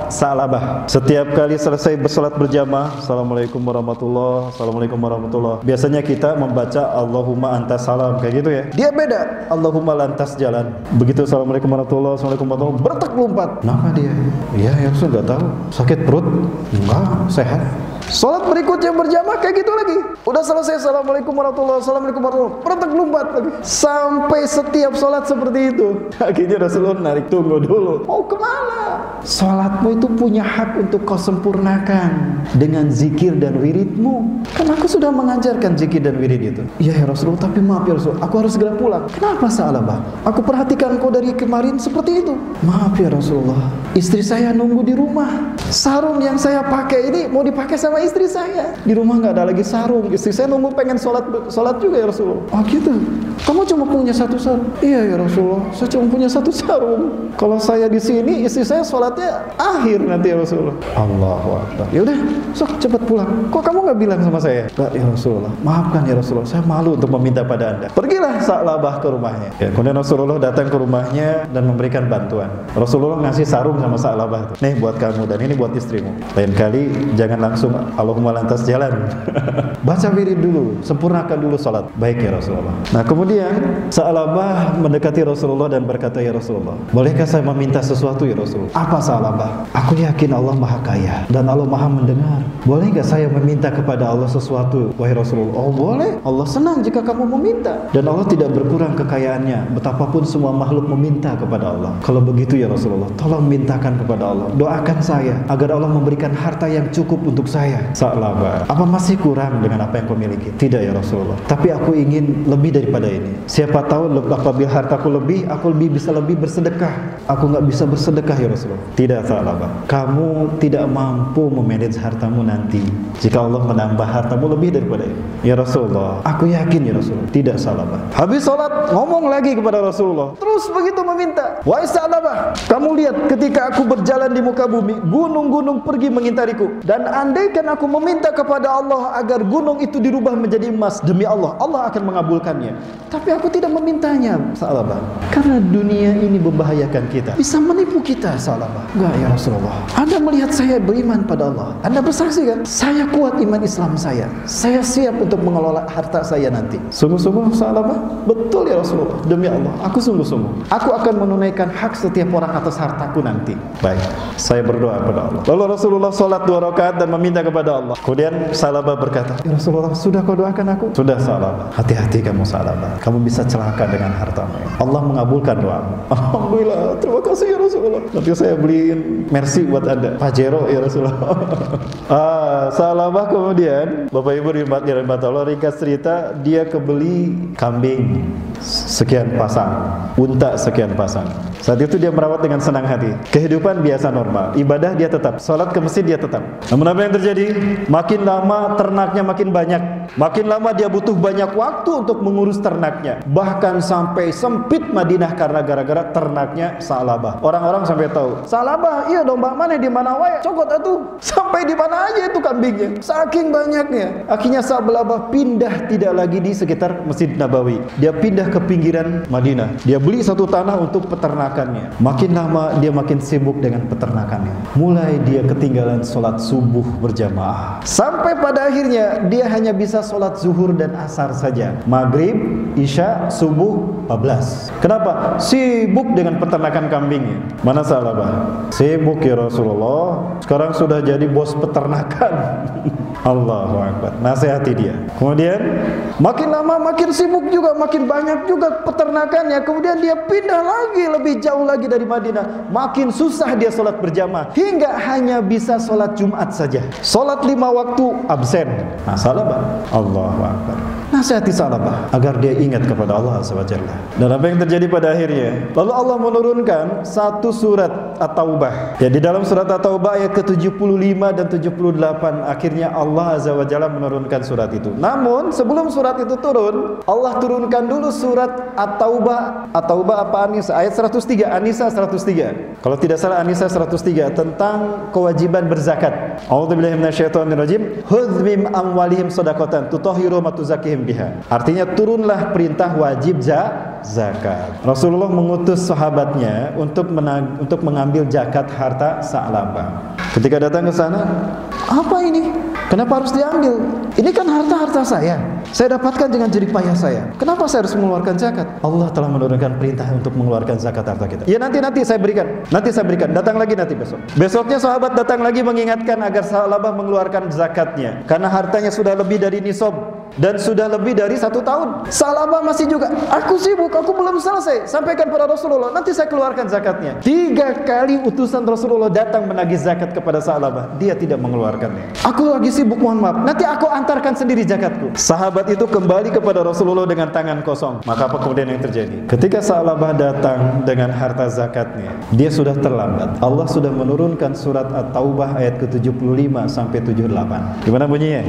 Sa'labah. Setiap kali selesai bersolat berjamaah, Assalamualaikum warahmatullahi, Assalamualaikum warahmatullahi, biasanya kita membaca Allahumma antas salam, kayak gitu ya. Dia beda, Allahumma lantas jalan. Begitu Assalamualaikum warahmatullahi, Assalamualaikum warahmatullahi, bertek lompat. Kenapa dia? Ya Rasul, nggak tahu. Sakit perut? Enggak, sehat. Sholat berikutnya berjamaah kayak gitu lagi. Udah selesai Assalamualaikum warahmatullahi, Assalamualaikum warahmatullahi, bertek lompat lagi. Sampai setiap sholat seperti itu. Akhirnya Rasulullah narik, tunggu dulu, mau kemana? Sholatmu itu punya hak untuk kau sempurnakan dengan zikir dan wiridmu. Kan aku sudah mengajarkan zikir dan wirid itu. Iya ya Rasulullah, tapi maaf ya Rasul, aku harus segera pulang. Kenapa Sa'labah? Aku perhatikan kau dari kemarin seperti itu. Maaf ya Rasulullah, istri saya nunggu di rumah. Sarung yang saya pakai ini mau dipakai sama istri saya. Di rumah nggak ada lagi sarung. Istri saya nunggu pengen sholat juga ya Rasulullah. Oh gitu. Kamu cuma punya satu sarung? Iya ya Rasulullah, saya cuma punya satu sarung. Kalau saya di sini, istri saya sholatnya akhir nanti ya Rasulullah. Allahu Akbar. Ya udah, sok cepat pulang. Kok kamu nggak bilang sama saya? Enggak ya Rasulullah. Maafkan ya Rasulullah, saya malu untuk meminta pada Anda. Pergilah Sa'labah ke rumahnya. Ya, kemudian Rasulullah datang ke rumahnya dan memberikan bantuan. Rasulullah ngasih sarung sama Sa'labah. Nih buat kamu dan ini buat istrimu. Lain kali jangan langsung Allahumma lantas jalan. Baca wirid dulu, sempurnakan dulu salat. Baik ya Rasulullah. Nah kemudian Sa'labah mendekati Rasulullah dan berkata, ya Rasulullah, bolehkah saya meminta sesuatu ya Rasulullah? Apa Sa'labah? Aku yakin Allah Maha Kaya dan Allah Maha Mendengar. Boleh nggak saya meminta kepada Allah sesuatu, wahai Rasulullah? Oh boleh. Allah senang jika kamu meminta. Dan Allah tidak berkurang kekayaannya, betapapun semua makhluk meminta kepada Allah. Kalau begitu ya Rasulullah, tolong mintakan kepada Allah, doakan saya agar Allah memberikan harta yang cukup untuk saya. Sa'labah, apa masih kurang dengan apa yang kau miliki? Tidak ya Rasulullah, tapi aku ingin lebih daripada ini. Siapa tahu apabila hartaku lebih, aku bisa lebih bersedekah. Aku nggak bisa bersedekah ya Rasulullah. Tidak Sa'labah, kamu tidak mampu memanage hartamu nanti jika Allah menambah hartamu lebih daripada ini. Ya Rasulullah, aku yakin ya Rasulullah. Tidak Sa'labah. Habis sholat ngomong lagi kepada Rasulullah, terus begitu meminta. Wahai Sa'labah, kamu lihat ketika aku berjalan di muka bumi, gunung-gunung pergi mengintariku. Dan andaikan aku meminta kepada Allah agar gunung itu dirubah menjadi emas, demi Allah, Allah akan mengabulkannya. Tapi aku tidak memintanya Sa'labah, karena dunia ini membahayakan kita, bisa menipu kita Sa'labah. Enggak ya Rasulullah, Anda melihat saya beriman pada Allah, Anda bersaksi kan, saya kuat iman Islam saya siap untuk mengelola harta saya nanti. Sungguh-sungguh Sa'labah? Betul ya Rasulullah, demi Allah, aku sungguh-sungguh, aku akan menunaikan hak setiap orang atas hartaku nanti. Baik, saya berdoa kepada Allah. Lalu Rasulullah sholat 2 rakaat dan meminta kepada Allah. Kemudian Sa'labah berkata, ya Rasulullah, sudah kau doakan aku? Sudah Sa'labah. Hati-hati kamu Sa'labah, kamu bisa celaka dengan hartamu. Allah mengabulkan doamu. Alhamdulillah, terima kasih ya Rasulullah. Nanti saya beliin Mercy buat Anda, Pajero ya Rasulullah. Sa'labah kemudian, Bapak Ibu dirahmati Allah, ringkas cerita, dia kebeli kambing sekian pasang, unta sekian pasang. Saat itu dia merawat dengan senang hati. Kehidupan biasa normal, ibadah dia tetap, sholat ke masjid dia tetap. Namun apa yang terjadi? Makin lama ternaknya makin banyak, makin lama dia butuh banyak waktu untuk mengurus ternaknya. Bahkan sampai sempit Madinah karena gara-gara ternaknya Sa'labah. Orang-orang sampai tahu, Sa'labah, iya domba mana di mana wae, cokot atuh. Sampai di mana aja itu kambingnya, saking banyaknya. Akhirnya Sa'labah pindah tidak lagi di sekitar Masjid Nabawi. Dia pindah ke pinggiran Madinah. Dia beli satu tanah untuk peternakannya. Makin lama dia makin sibuk dengan peternakannya. Mulai dia ketinggalan sholat subuh berjamaah. Sampai pada akhirnya dia hanya bisa sholat zuhur dan asar saja. Maghrib, isya, subuh, 14. Kenapa? Sibuk dengan peternakan kambingnya. Mana Sa'labah? Sibuk ya Rasulullah, sekarang sudah jadi bos peternakan. Allahu Akbar, nasihati dia. Kemudian makin lama makin sibuk juga, makin banyak juga peternakannya. Kemudian dia pindah lagi lebih jauh lagi dari Madinah. Makin susah dia sholat berjamaah, hingga hanya bisa sholat Jumat saja. Sholat 5 waktu absen. Nah Sa'labah, Allahu Akbar, nasihati Sa'labah agar dia ingat kepada Allah Subhanahu wa Ta'ala. Dan apa yang terjadi pada akhirnya? Lalu Allah menurunkan satu surat At-Taubah. Ya, di dalam surat At-Taubah ayat ke-75 dan 78 akhirnya Allah Azza wa Jalla menurunkan surat itu. Namun sebelum surat itu turun, Allah turunkan dulu surat At-Taubah. At-Taubah apa An-Nisa? Ayat 103, An-Nisa 103. Kalau tidak salah An-Nisa 103 tentang kewajiban berzakat. A'udzubillahi minasyaitonirrajim. Khudz min amwalihim shadaqatan tutahhiruhum wa tuzakkihim biha. Artinya turunlah perintah wajib zakat. Rasulullah mengutus sahabatnya untuk mengambil zakat harta Sa'labah. Ketika datang ke sana, apa ini? Kenapa harus diambil? Ini kan harta saya dapatkan dengan jerih payah saya. Kenapa saya harus mengeluarkan zakat? Allah telah menurunkan perintah untuk mengeluarkan zakat harta kita. Ya nanti saya berikan. Datang lagi nanti besok. Besoknya sahabat datang lagi mengingatkan agar Sa'labah mengeluarkan zakatnya karena hartanya sudah lebih dari nisab dan sudah lebih dari 1 tahun. Sa'labah masih juga, aku sibuk, aku belum selesai. Sampaikan pada Rasulullah, nanti saya keluarkan zakatnya. 3 kali utusan Rasulullah datang menagih zakat kepada Sa'labah, dia tidak mengeluarkannya. Aku lagi sibuk, mohon maaf, nanti aku antarkan sendiri zakatku. Sahabat itu kembali kepada Rasulullah dengan tangan kosong. Maka apa kemudian yang terjadi? Ketika Sa'labah datang dengan harta zakatnya, dia sudah terlambat. Allah sudah menurunkan surat At-Taubah ayat ke-75 sampai 78. Gimana bunyinya?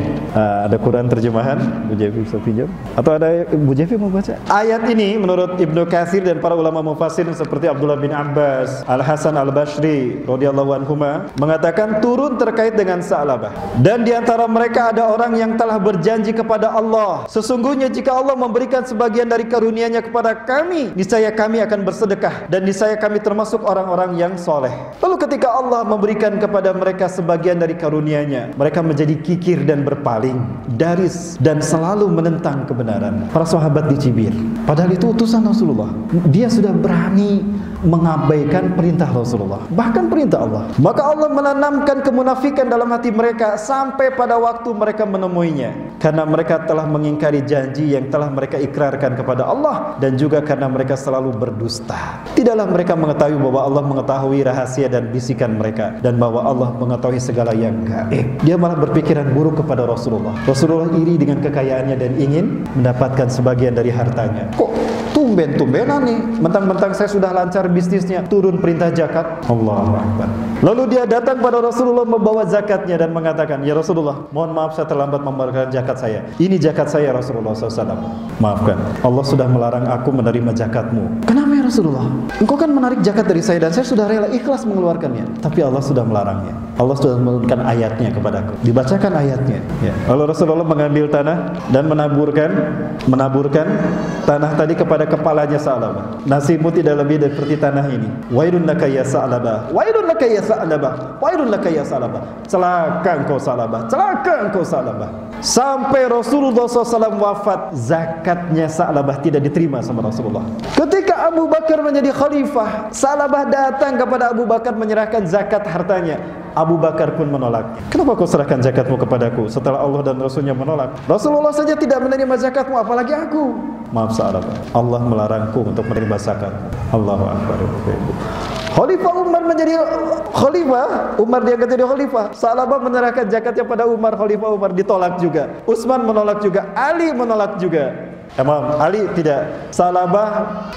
Ada Quran terjemahan, Bu Jefi bisa pinjam? Atau ada Bu Jefi mau baca? Ayat ini menurut Ibnu Katsir dan para ulama mufassir seperti Abdullah bin Abbas, Al-Hasan Al-Basri radhiyallahu anhuma mengatakan turun terkait dengan Sa'labah. Dan di antara mereka ada orang yang telah berjanji kepada Allah, sesungguhnya jika Allah memberikan sebagian dari karunia-Nya kepada kami, niscaya kami akan bersedekah dan niscaya kami termasuk orang-orang yang soleh. Lalu ketika Allah memberikan kepada mereka sebagian dari karunia-Nya, mereka menjadi kikir dan berpaling dari dan selalu menentang kebenaran. Para sahabat dicibir. Padahal itu utusan Rasulullah. Dia sudah berani mengabaikan perintah Rasulullah, bahkan perintah Allah. Maka Allah menanamkan kemunafikan dalam hati mereka sampai pada waktu mereka menemuinya, karena mereka telah mengingkari janji yang telah mereka ikrarkan kepada Allah, dan juga karena mereka selalu berdusta. Tidaklah mereka mengetahui bahwa Allah mengetahui rahasia dan bisikan mereka, dan bahwa Allah mengetahui segala yang gaib. Dia malah berpikiran buruk kepada Rasulullah. Rasulullah iri dengan kekayaannya dan ingin mendapatkan sebagian dari hartanya. Kok tumben-tumbenan nih, mentang-mentang saya sudah lancar bisnisnya, turun perintah zakat. Allahu Akbar. Lalu dia datang pada Rasulullah membawa zakatnya dan mengatakan, ya Rasulullah, mohon maaf saya terlambat membayar zakat saya. Ini zakat saya Rasulullah SAW. Maafkan, Allah sudah melarang aku menerima zakatmu. Kenapa ya Rasulullah? Engkau kan menarik zakat dari saya dan saya sudah rela ikhlas mengeluarkannya. Tapi Allah sudah melarangnya. Allah sudah menurunkan ayatnya kepadaku. Dibacakan ayatnya. Ya. Lalu Rasulullah mengambil tanah dan menaburkan tanah tadi kepada kepalanya Sa'labah. Nasibmu tidak lebih dari seperti tanah ini. Wailun laka ya Sa'labah. Wailun laka ya Sa'labah. Wailun laka ya Sa'labah. Celaka engkau Sa'labah. Celaka engkau Sa'labah. Sampai Rasulullah SAW wafat, zakatnya Sa'labah tidak diterima sama Rasulullah. Ketika Abu Bakar menjadi khalifah, Sa'labah datang kepada Abu Bakar menyerahkan zakat hartanya. Abu Bakar pun menolak. Kenapa kau serahkan zakatmu kepadaku setelah Allah dan Rasulnya menolak? Rasulullah saja tidak menerima zakatmu, apalagi aku. Maaf Sa'labah, Allah melarangku untuk menerima zakat. Allahu Akbar. Khalifah Umar menjadi khalifah, Umar diangkat jadi khalifah. Sa'labah menyerahkan zakatnya pada Umar, Khalifah Umar ditolak juga. Utsman menolak juga, Ali menolak juga. Ali tidak. Sa'labah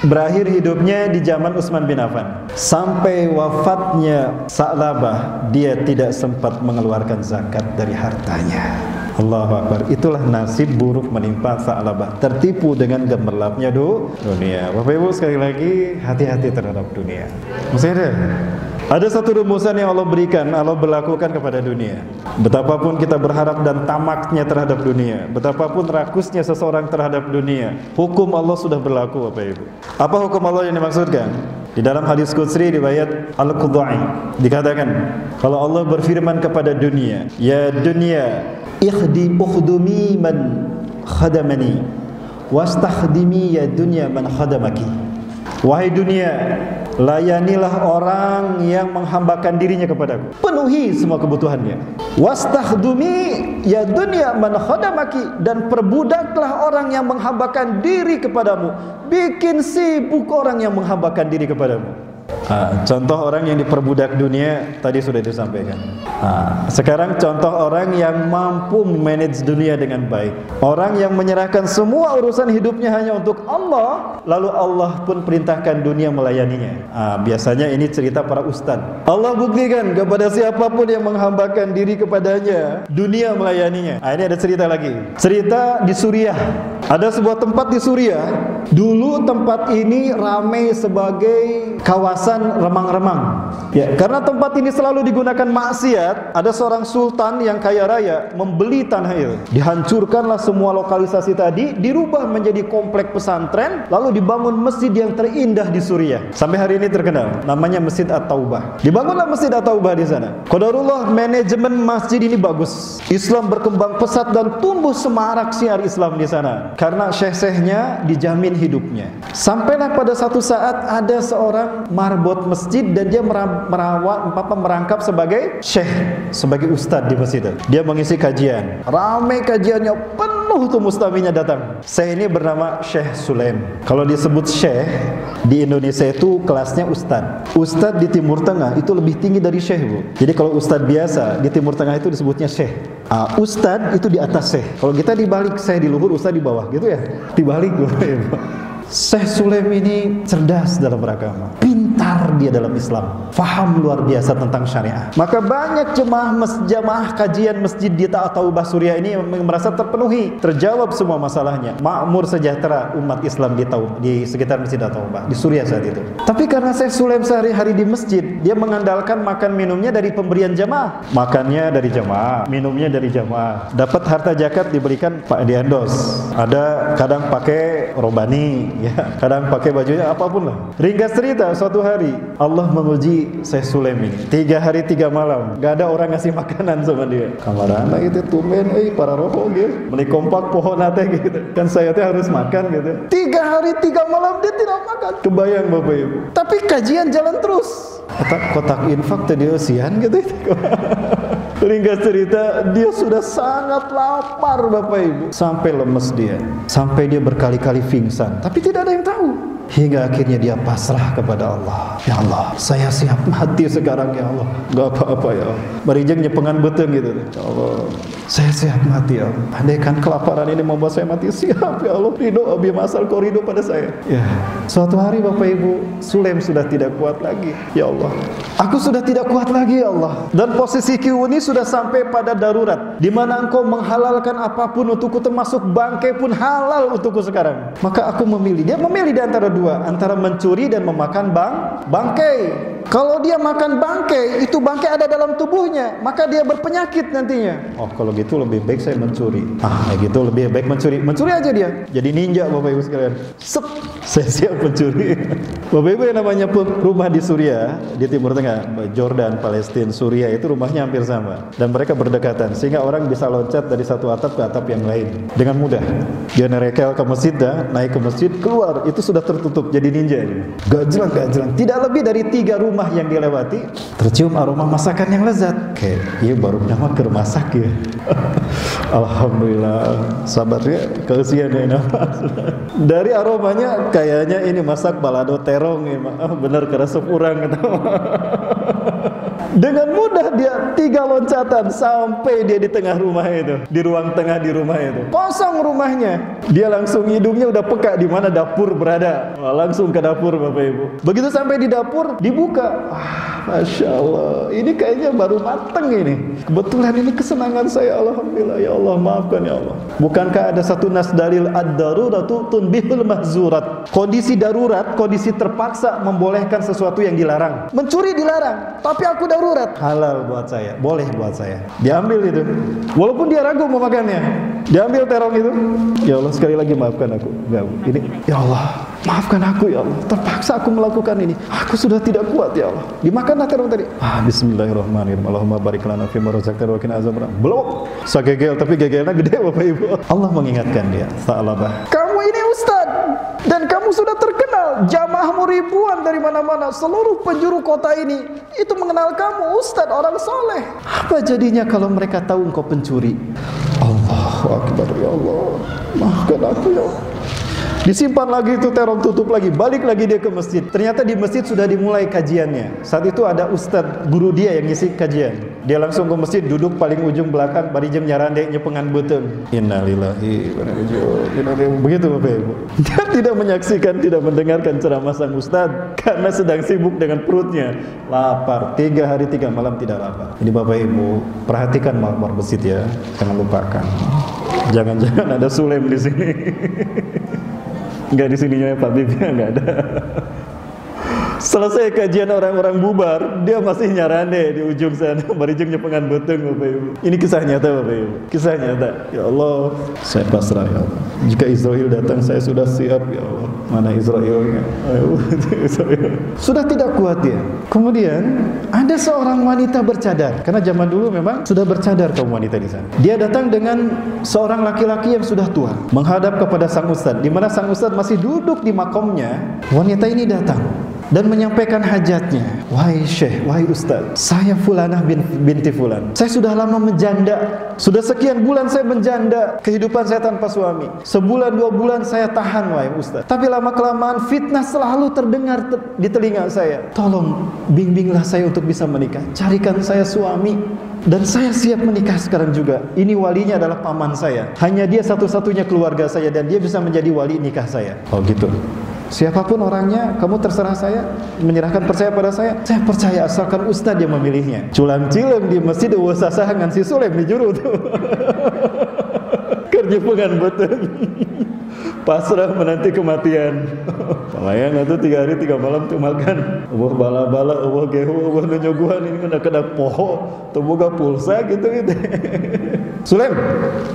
berakhir hidupnya di zaman Utsman bin Affan. Sampai wafatnya Sa'labah, dia tidak sempat mengeluarkan zakat dari hartanya. Allahu Akbar. Itulah nasib buruk menimpa Sa'labah. Tertipu dengan gemerlapnya dunia. Bapak Ibu sekali lagi, hati-hati terhadap dunia. Masih ada satu rumusan yang Allah berikan, Allah berlakukan kepada dunia. Betapapun kita berharap dan tamaknya terhadap dunia, betapapun rakusnya seseorang terhadap dunia, hukum Allah sudah berlaku, Bapak Ibu. Apa hukum Allah yang dimaksudkan? Di dalam hadis Qudsi riwayat Al-Qudai dikatakan, kalau Allah berfirman kepada dunia, ya dunia, ukhdumi man khadamani wastakhdimi ya dunia man khadamaki. Wahai dunia, layanilah orang yang menghambakan dirinya kepadaku, penuhi semua kebutuhannya. Wastakhdumi ya dunia man khadamaki, dan perbudaklah orang yang menghambakan diri kepadamu. Bikin sibuk orang yang menghambakan diri kepadamu. Contoh orang yang diperbudak dunia tadi sudah disampaikan. Sekarang contoh orang yang mampu manage dunia dengan baik. Orang yang menyerahkan semua urusan hidupnya hanya untuk Allah, lalu Allah pun perintahkan dunia melayaninya. Biasanya ini cerita para ustadz. Allah buktikan kepada siapapun yang menghambakan diri kepadanya, dunia melayaninya. Ini ada cerita lagi. Cerita di Suriah. Ada sebuah tempat di Suriah. Dulu tempat ini ramai sebagai kawasan remang-remang. Ya, karena tempat ini selalu digunakan maksiat, ada seorang sultan yang kaya raya membeli tanah itu. Dihancurkanlah semua lokalisasi tadi, dirubah menjadi komplek pesantren, lalu dibangun masjid yang terindah di Suriah. Sampai hari ini terkenal, namanya Masjid At-Taubah. Dibangunlah Masjid At-Taubah di sana. Qadarullah, manajemen masjid ini bagus. Islam berkembang pesat dan tumbuh semarak siar Islam di sana. Karena syekh-syekhnya dijamin hidupnya. Sampailah pada satu saat ada seorang marbot masjid dan dia merangkap sebagai syekh, sebagai ustadz di masjid. Dia mengisi kajian. Ramai kajiannya, penuh tuh mustaminya datang. Syekh ini bernama Syekh Sulaim. Kalau disebut syekh di Indonesia itu kelasnya ustadz. Ustadz di Timur Tengah itu lebih tinggi dari syekh, Bu. Jadi kalau ustadz biasa di Timur Tengah itu disebutnya syekh. Ustadz itu di atas syekh. Kalau kita dibalik, syekh di luhur, ustadz di bawah, gitu ya. Dibalik, Bu. Syekh Sulaim ini cerdas dalam beragama, pintar dia dalam Islam, faham luar biasa tentang syariah. Maka banyak jemaah kajian masjid di At-Taubah Suriah ini merasa terpenuhi, terjawab semua masalahnya, makmur sejahtera umat Islam di sekitar Masjid At-Taubah di Suriah saat itu. Tapi karena Syekh Sulaim sehari-hari di masjid, dia mengandalkan makan minumnya dari pemberian jamaah, makannya dari jamaah, minumnya dari jamaah, dapat harta zakat diberikan Pak Diendos, ada kadang pakai robani, ya, kadang pakai bajunya apapun lah. Ringkas cerita, suatu hari Allah menguji Syekh Sulaim ini 3 hari 3 malam, gak ada orang ngasih makanan sama dia. Kamarana itu tumen, para rohok gitu, beli kompak pohon nate gitu. Kan saya tuh harus makan gitu. 3 hari 3 malam dia tidak makan. Kebayang Bapak Ibu. Tapi kajian jalan terus. Kotak infak tadi usian gitu. Ringkas cerita, dia sudah sangat lapar Bapak Ibu, sampai lemes dia, sampai dia berkali-kali pingsan, tapi tidak ada yang tahu. Hingga akhirnya dia pasrah kepada Allah. Ya Allah, saya siap mati sekarang ya Allah. Gak apa-apa ya Allah. Marijeng nyepengan beteng gitu. Ya Allah, saya siap mati ya Allah. Andaikan kelaparan ini membuat saya mati, siap ya Allah. Ridho abi masal kau ridho pada saya. Ya, suatu hari Bapak Ibu, Sulaim sudah tidak kuat lagi. Ya Allah, aku sudah tidak kuat lagi ya Allah. Dan posisiku ini sudah sampai pada darurat, di mana engkau menghalalkan apapun untukku, termasuk bangkai pun halal untukku sekarang. Maka aku memilih. Dia memilih di antara dua, antara mencuri dan memakan bangkai. Kalau dia makan bangkai, itu bangkai ada dalam tubuhnya, maka dia berpenyakit nantinya. Oh, kalau gitu lebih baik saya mencuri. Gitu lebih baik mencuri. Mencuri aja dia. Jadi ninja Bapak Ibu sekalian. Saya siap mencuri. Bapak Ibu, yang namanya rumah di Suriah, di Timur Tengah, Jordan, Palestina, Suriah itu rumahnya hampir sama. Dan mereka berdekatan, sehingga orang bisa loncat dari satu atap ke atap yang lain dengan mudah. Dia nerekel ke masjid, naik ke masjid, keluar, itu sudah tertutup, jadi ninja. Gak jelang. Tidak lebih dari 3 rumah yang dilewati, tercium aroma masakan yang lezat. Kayak, iya baru nama ke masak ya. Alhamdulillah, sabarnya kesian ya nama. Dari aromanya kayaknya ini masak balado terong ya. Bener keresep urang gitu. Dengan mudah dia 3 loncatan sampai dia di tengah rumah itu, di ruang tengah di rumah itu. Kosong rumahnya. Dia langsung hidungnya udah peka di mana dapur berada. Langsung ke dapur Bapak Ibu. Begitu sampai di dapur, dibuka. Masya Allah, ini kayaknya baru mateng ini. Kebetulan ini kesenangan saya, alhamdulillah. Ya Allah, maafkan ya Allah. Bukankah ada satu nas dalil ad-daruratu tunbihul mahzurat? Kondisi darurat, kondisi terpaksa membolehkan sesuatu yang dilarang. Mencuri dilarang, tapi aku darurat, halal buat saya, boleh buat saya. Diambil itu, walaupun dia ragu mau makannya. Diambil terong itu. Ya Allah, sekali lagi maafkan aku. Ini, ya Allah, maafkan aku ya Allah. Terpaksa aku melakukan ini. Aku sudah tidak kuat ya Allah. Dimakanlah terong tadi. Bismillahirrahmanirrahim. Allahumma barik lana fima razaqtana wa qina azabannar. Belum. Sagegel tapi gegelnya gede Bapak Ibu. Allah mengingatkan dia. Sa'alabah. Kamu ini ustaz dan kamu sudah terkenal. Jamaahmu ribuan dari mana-mana. Seluruh penjuru kota ini itu mengenal kamu ustaz, orang soleh. Apa jadinya kalau mereka tahu engkau pencuri? Allahu Akbar ya Allah. Maafkan aku ya Allah. Disimpan lagi itu terong, tutup lagi, balik lagi dia ke masjid. Ternyata di masjid sudah dimulai kajiannya. Saat itu ada ustadz guru dia yang ngisi kajian. Dia langsung ke masjid, duduk paling ujung belakang, barijim nyarande nyepengan beuteung. Innalillahi wa inna ilaihi raji'un. Begitu Bapak Ibu. Dia tidak menyaksikan, tidak mendengarkan ceramah sang ustadz karena sedang sibuk dengan perutnya. Lapar, 3 hari 3 malam tidak lapar. Jadi Bapak Ibu, perhatikan makmur masjid ya, jangan lupakan. Jangan-jangan ada Sulem di sini. Enggak di sininya Pak Bibnya enggak ada. Selesai kajian orang-orang bubar, dia masih nyarane di ujung sana, barijeng nyepengan beuteung Bapak Ibu. Ini kisah nyata Bapak Ibu. Kisah nyata. Ya Allah, saya pasrah ya Allah. Jika Israel datang saya sudah siap ya Allah. Mana Israelnya? Ayo, Israel. Sudah tidak kuat dia. Kemudian ada seorang wanita bercadar. Karena zaman dulu memang sudah bercadar kaum wanita di sana. Dia datang dengan seorang laki-laki yang sudah tua, menghadap kepada sang ustadz. Di mana sang ustadz masih duduk di makomnya, wanita ini datang dan menyampaikan hajatnya. Wahai syekh, wahai ustaz, saya Fulanah binti Fulan. Saya sudah lama menjanda. Sudah sekian bulan saya menjanda. Kehidupan saya tanpa suami. Sebulan 2 bulan saya tahan wahai ustaz. Tapi lama-kelamaan fitnah selalu terdengar di telinga saya. Tolong bimbinglah saya untuk bisa menikah. Carikan saya suami. Dan saya siap menikah sekarang juga. Ini walinya adalah paman saya. Hanya dia satu-satunya keluarga saya dan dia bisa menjadi wali nikah saya. Oh gitu. Siapapun orangnya, kamu terserah saya, menyerahkan percaya pada saya percaya asalkan ustadz yang memilihnya. Culang cileng di masjid usasahangan si Sulem di juru tuh. Kerja pengan betul. Pasrah menanti kematian. Lumayan itu 3 hari 3 malam tuh makan. Ubah bala-bala, ubah gehu, ubah nunyoguhan ini kena poho, teboga pulsa gitu. Sulem,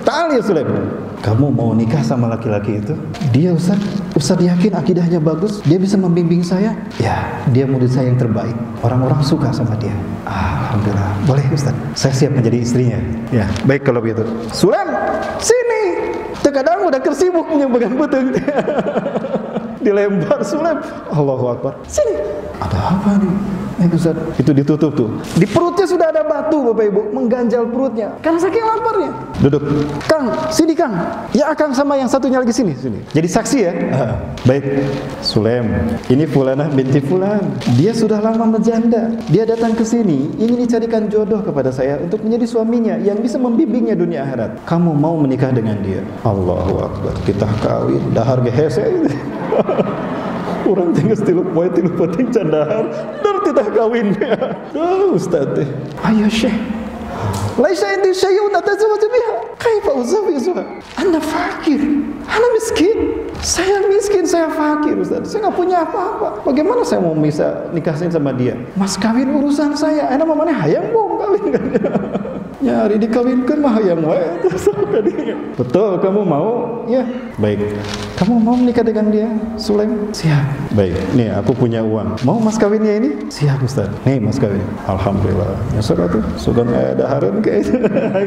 tali ya Sulem. Kamu mau nikah sama laki-laki itu? Dia Ustaz yakin akidahnya bagus, dia bisa membimbing saya. Ya, dia murid saya yang terbaik. Orang-orang suka sama dia. Alhamdulillah. Boleh Ustaz, saya siap menjadi istrinya. Ya, baik kalau begitu. Sulem, sini. Terkadang udah tersibuk menyembuhkan beuteung. Dilempar Sulem. Allahu Akbar. Sini. Ada apa nih? Ustaz, itu ditutup tuh. Di perutnya sudah ada batu Bapak Ibu, mengganjal perutnya karena saking laparnya. Duduk. Kang, sini Kang. Ya Kang sama yang satunya lagi sini. Jadi saksi ya. Baik. Sulem, ini Fulanah binti Fulan. Dia sudah lama menjanda. Dia datang ke sini ingin dicarikan jodoh kepada saya untuk menjadi suaminya yang bisa membimbingnya dunia akhirat. Kamu mau menikah dengan dia? Allahu Akbar. Kita kawin dahar ge hese. Orang tinggal tilu poe tilu penting candahar dan tidak kawinnya. Ustaz teh. Ayo Syekh. Laisa indi syai'un atazawwaju biha. Kaifa uzawwijuha? Ana fakir. Ana miskin. Saya miskin, saya fakir Ustaz. Saya enggak punya apa-apa. Bagaimana saya mau bisa nikahin sama dia? Mas kawin urusan saya. Enak mamane hayang bom kawin kan. Nyari dikawinkan mah hayang wae. Betul, kamu mau? Ya. Baik. Kamu mau menikah dengan dia? Sulem? Siap. Baik. Nih, aku punya uang. Mau mas kawinnya ini? Siap, Ustaz. Nih, mas kawin. Alhamdulillah. Nyesek atuh. Sugan dahareun ke itu.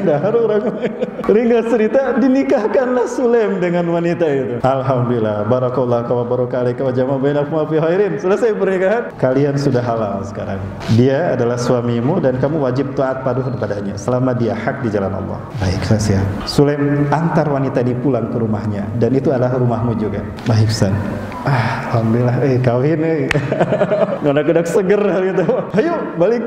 Dahar orang. Ringkas cerita dinikahkanlah Sulem dengan wanita itu. Alhamdulillah. Barakallah wa baraka alaika wa jama'a bainakum fi khairin. Selesai pernikahan. Kalian sudah halal sekarang. Dia adalah suamimu dan kamu wajib taat patuh kepadanya selama dia hak di jalan Allah. Baik, saya siap. Sulem antar wanita ini pulang ke rumahnya dan itu adalah rumahmu juga. Baik, Ustaz. Alhamdulillah, kawin Ngonak-ngonak seger gitu. Ayo balik.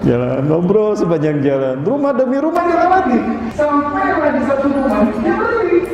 Jalan ngobrol sepanjang jalan. Rumah demi rumah dilewati. Sampai di satu rumah dia balik.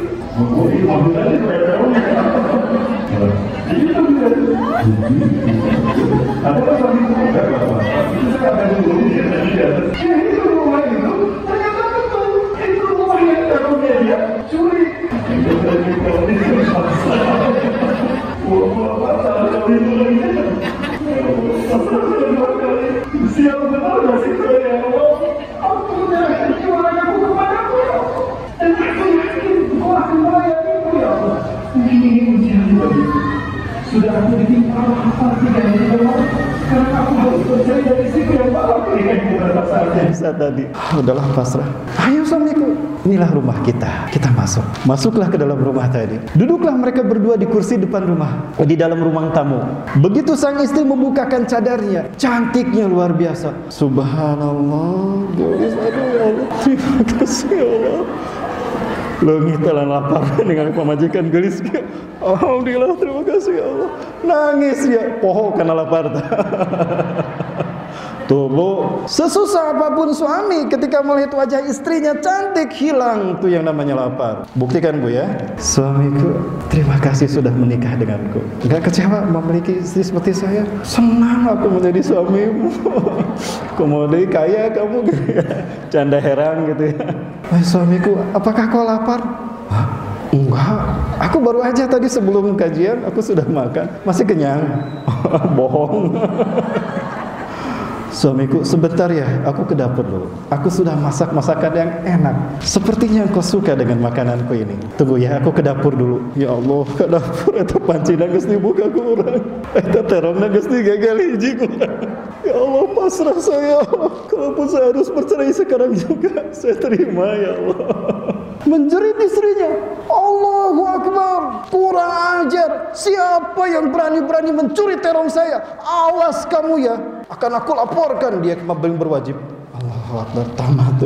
Sudah aku ditimpa apa tidak karena aku harus percaya dari situ yang tadi. Udahlah pasrah. Ayo suamiku, inilah rumah kita. Kita masuklah ke dalam rumah tadi. Duduklah mereka berdua di kursi depan rumah, di dalam ruang tamu. Begitu sang istri membukakan cadarnya, cantiknya luar biasa. Subhanallah. Terima kasih Allah. Leungit telan lapar dengan pamajikan gelis. Alhamdulillah, terima kasih ya Allah. Nangis ya, poho karena lapar. Tuh Bu, sesusah apapun suami ketika melihat wajah istrinya cantik, hilang tuh yang namanya lapar. Buktikan Bu ya, suamiku terima kasih sudah menikah denganku. Gak kecewa memiliki istri seperti saya. Senang aku menjadi suamimu. Kemudian kaya kamu gitu ya. Canda heran gitu ya. Wahai suamiku, apakah kau lapar? Hah? Enggak, aku baru aja tadi sebelum kajian aku sudah makan, masih kenyang. Bohong. Suamiku, sebentar ya, aku ke dapur dulu. Aku sudah masak masakan yang enak. Sepertinya engkau suka dengan makananku ini. Tunggu ya, aku ke dapur dulu. Ya Allah, ke dapur itu pancina geus dibuka ku urang. Eta terongna geus digagal hiji ku urang. Ya Allah, pasrah saya. Kalaupun saya harus bercerai sekarang juga, saya terima ya Allah. Menjerit istrinya, Allahu Akbar, kurang ajar. Siapa yang berani-berani mencuri terong saya? Awas kamu ya, akan aku laporkan dia ke mabeling berwajib. Allahu Akbar, tamat.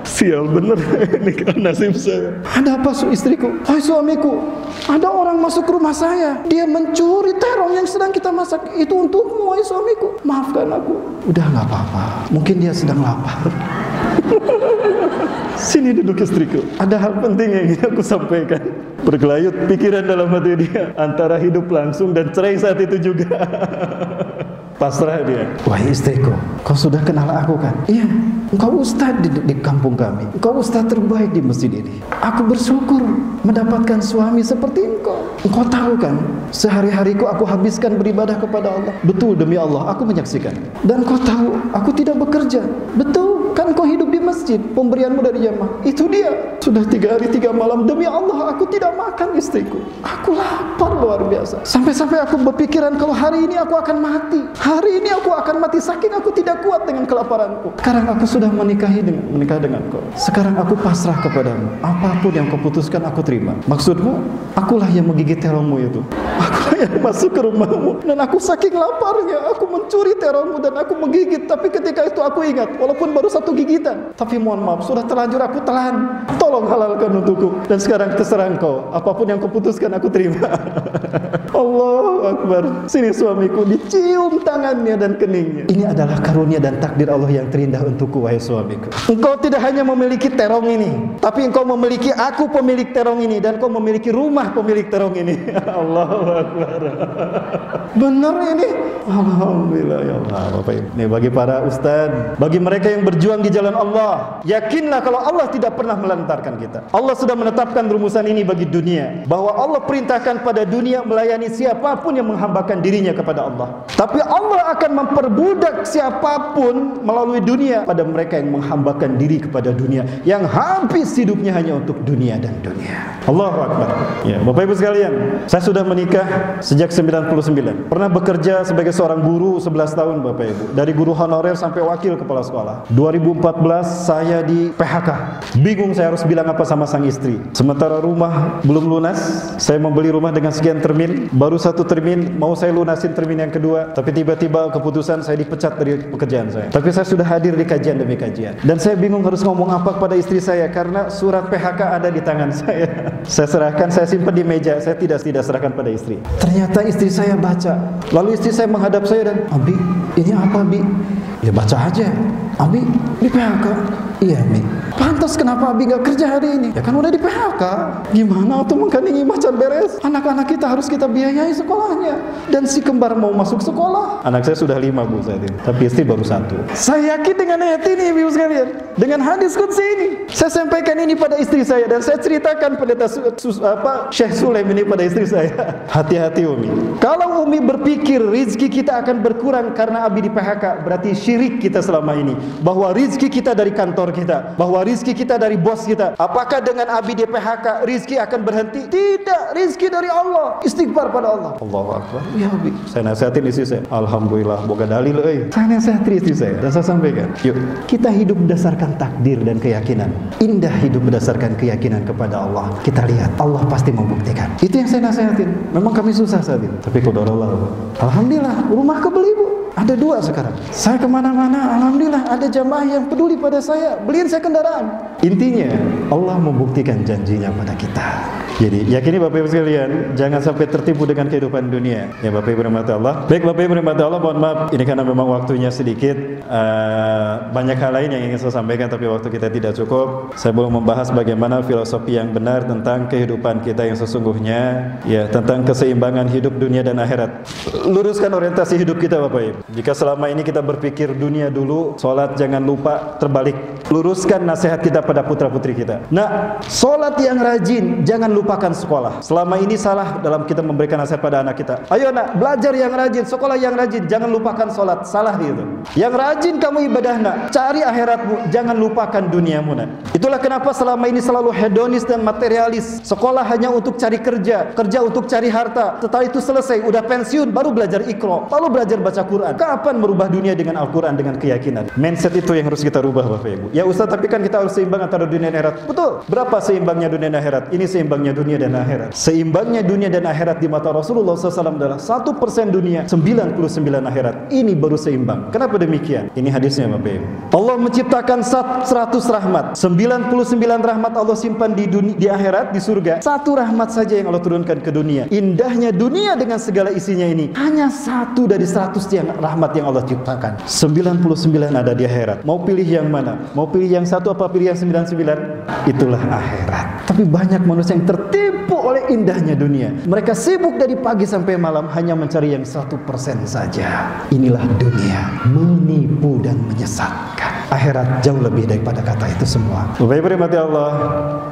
Sial bener ini kan nasib saya. Ada apa istriku? Hai suamiku, ada orang masuk ke rumah saya. Dia mencuri terong yang sedang kita masak. Itu untukmu, hai suamiku. Maafkan aku. Udah gak apa-apa, mungkin dia sedang lapar. Sini duduk istriku, ada hal penting yang ingin aku sampaikan. Bergelayut pikiran dalam hati dia antara hidup langsung dan cerai saat itu juga. Pasrah dia. Wahai istriku, kau sudah kenal aku kan? Iya, engkau ustadz di kampung kami. Engkau ustadz terbaik di masjid ini. Aku bersyukur mendapatkan suami seperti engkau. Engkau tahu kan, sehari-hariku aku habiskan beribadah kepada Allah. Betul, demi Allah, aku menyaksikan. Dan kau tahu, aku tidak bekerja. Betul, kan kau hidup di masjid, pemberianmu dari jamaah. Itu dia. Sudah 3 hari 3 malam, demi Allah, aku tidak makan istriku. Aku lapar luar biasa. Sampai-sampai aku berpikiran kalau hari ini aku akan mati. Hari ini aku akan mati saking aku tidak kuat dengan kelaparanku. Sekarang aku sudah menikah dengan kau. Sekarang aku pasrah kepadamu. Apapun yang kau putuskan aku terima. Maksudmu, akulah yang menggigit terongmu itu. Akulah yang masuk ke rumahmu. Dan aku saking laparnya, aku mencuri terongmu dan aku menggigit. Tapi ketika itu aku ingat, walaupun baru 1 gigitan. Tapi mohon maaf, sudah terlanjur aku telan. Tolong halalkan untukku. Dan sekarang terserah engkau. Apapun yang kau putuskan aku terima. Allahu Akbar. Sini suamiku, dicium tangannya dan keningnya. Ini adalah karunia dan takdir Allah yang terindah untukku, wahai suamiku. Engkau tidak hanya memiliki terong ini, tapi engkau memiliki aku pemilik terong ini, dan kau memiliki rumah pemilik terong ini. Allahu Akbar. Benar ini. Alhamdulillah ya Allah. Bapak Ibu, ini bagi para ustaz, bagi mereka yang berjuang di jalan Allah, yakinlah kalau Allah tidak pernah melantarkan kita. Allah sudah menetapkan rumusan ini bagi dunia, bahwa Allah perintahkan pada dunia melayani siapapun yang menghambakan dirinya kepada Allah. Tapi Allah akan memperbudak siapapun melalui dunia pada mereka yang menghambakan diri kepada dunia, yang habis hidupnya hanya untuk dunia dan dunia. Allahu Akbar. Ya, Bapak Ibu sekalian, saya sudah menikah sejak 99. Pernah bekerja sebagai seorang guru 11 tahun Bapak Ibu. Dari guru honorer sampai wakil kepala sekolah. 2014 saya di PHK. Bingung saya harus bilang apa sama sang istri. Sementara rumah belum lunas, saya membeli rumah dengan sekian termin, baru 1 termin mau saya lunasin termin yang kedua, tapi tiba-tiba keputusan saya dipecat dari pekerjaan saya. Tapi saya sudah hadir di kajian demi kajian. Dan saya bingung harus ngomong apa kepada istri saya karena surat PHK ada di tangan saya. Saya serahkan, saya simpan di meja, saya tidak serahkan pada istri. Ternyata istri saya baca. Lalu istri saya menghadap saya dan, "Abi, ini apa, Abi?" Ya baca aja. "Abi, di PHK." "Iya, Mi." "Pantas kenapa Abi gak kerja hari ini?" "Ya kan udah di PHK." "Gimana tuh mengkaningi macan beres? Anak-anak kita harus kita biayai sekolahnya. Dan si kembar mau masuk sekolah." Anak saya sudah 5 Bu saat ini, tapi istri baru 1. Saya yakin dengan ayat ini Ibu sekalian, dengan hadis qudsi ini, saya sampaikan ini pada istri saya dan saya ceritakan pada Syekh Sulaim ini pada istri saya. Hati-hati Umi. Kalau Umi berpikir rizki kita akan berkurang karena Abi di PHK, berarti syirik kita selama ini. Bahwa rizki kita dari kantor kita, bahwa rizki kita dari bos kita. Apakah dengan Abi di PHK rizki akan berhenti? Tidak, rizki dari Allah. Istighfar pada Allah. Allahu Akbar. Ya Abi, saya nasihatin istri saya. Alhamdulillah, boga dalil euy. Saya nasihatin istri saya dan saya sampaikan, yuk kita hidup berdasarkan takdir dan keyakinan. Indah hidup berdasarkan keyakinan kepada Allah. Kita lihat Allah pasti membuktikan. Itu yang saya nasihatin. Memang kami susah saat ini, tapi qadarullah. Alhamdulillah, rumah kebeli Bu. Ada 2 sekarang. Saya kemana-mana, alhamdulillah ada jamaah yang peduli pada saya, beliin saya kendaraan. Intinya Allah membuktikan janjinya pada kita. Jadi yakini Bapak Ibu sekalian, jangan sampai tertipu dengan kehidupan dunia. Ya Bapak Ibu rahmati Allah. Baik Bapak Ibu rahmati Allah, mohon maaf ini karena memang waktunya sedikit. Banyak hal lain yang ingin saya sampaikan tapi waktu kita tidak cukup. Saya belum membahas bagaimana filosofi yang benar tentang kehidupan kita yang sesungguhnya, ya, tentang keseimbangan hidup dunia dan akhirat. Luruskan orientasi hidup kita Bapak Ibu. Jika selama ini kita berpikir dunia dulu, sholat jangan lupa, terbalik. Luruskan nasihat kita pada putra-putri kita. Nah, sholat yang rajin, jangan lupakan sekolah. Selama ini salah dalam kita memberikan nasihat pada anak kita. Ayo nak, belajar yang rajin, sekolah yang rajin, jangan lupakan sholat. Salah itu. Yang rajin kamu ibadah nak, cari akhiratmu, jangan lupakan duniamu nak. Itulah kenapa selama ini selalu hedonis dan materialis. Sekolah hanya untuk cari kerja, kerja untuk cari harta. Setelah itu selesai, udah pensiun, baru belajar Iqra, lalu belajar baca Quran. Kapan merubah dunia dengan Al-Quran, dengan keyakinan? Mindset itu yang harus kita rubah Bapak Ibu. Ya Ustaz, tapi kan kita harus seimbang antara dunia dan akhirat. Betul. Berapa seimbangnya dunia dan akhirat? Ini seimbangnya dunia dan akhirat. Seimbangnya dunia dan akhirat di mata Rasulullah SAW adalah 1% dunia, 99 akhirat. Ini baru seimbang. Kenapa demikian? Ini hadisnya Bapak Ibu. Allah menciptakan 100 rahmat. 99 rahmat Allah simpan di akhirat, di surga. 1 rahmat saja yang Allah turunkan ke dunia. Indahnya dunia dengan segala isinya ini hanya 1 dari 100 yang rahmat yang Allah ciptakan. 99 ada di akhirat. Mau pilih yang mana? Mau pilih yang 1 apa pilih yang 99? Itulah akhirat. Tapi banyak manusia yang tertipu oleh indahnya dunia. Mereka sibuk dari pagi sampai malam hanya mencari yang 1% saja. Inilah dunia, menipu dan menyesatkan. Akhirat jauh lebih daripada kata itu semua. Bapak Ibu rahmati Allah,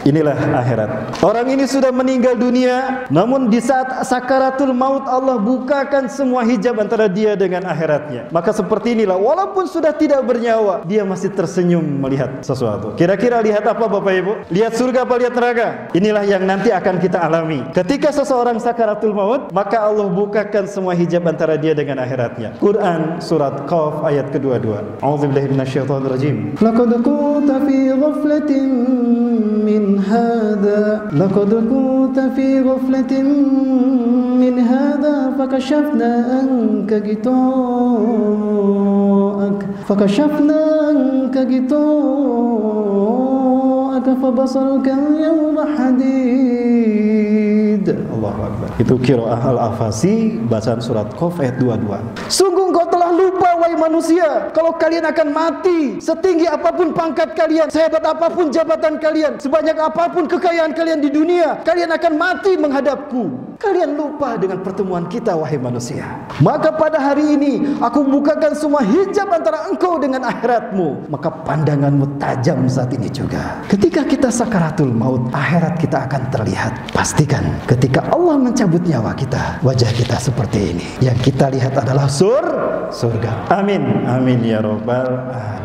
inilah akhirat. Orang ini sudah meninggal dunia, namun di saat sakaratul maut Allah bukakan semua hijab antara dia dengan akhiratnya. Maka seperti inilah, walaupun sudah tidak bernyawa, dia masih tersenyum melihat sesuatu. Kira-kira lihat apa Bapak Ibu? Lihat surga apa lihat neraka? Inilah yang nanti akan kita alami. Ketika seseorang sakaratul maut, maka Allah bukakan semua hijab antara dia dengan akhiratnya. Quran surat Qaf ayat ke-22. A'udzubillahi minasyaitonir rajim. Laqad kunta fi ghaflatin min hadha. Laqad kunta fi ghaflatin min hadha fakashafna anka ghita'ak. Fakashafna anka ghita'ak fabasaruka al-yawma hadid. Allahu Akbar. Itu qiraah Al-Afasi, bacaan surat Qaf ayat 22. Sungguh engkau telah lupa wahai manusia, kalau kalian akan mati, setinggi apapun pangkat kalian, sehebat apapun jabatan kalian, sebanyak apapun kekayaan kalian di dunia, kalian akan mati menghadapku. Kalian lupa dengan pertemuan kita wahai manusia. Maka pada hari ini aku bukakan semua hijab antara engkau dengan akhiratmu. Maka pandanganmu tajam saat ini juga. Ketika kita sakaratul maut, akhirat kita akan terlihat. Pastikan ketika Allah mencabut nyawa kita, wajah kita seperti ini. Yang kita lihat adalah surga. Amin. Amin ya rabbal alamin.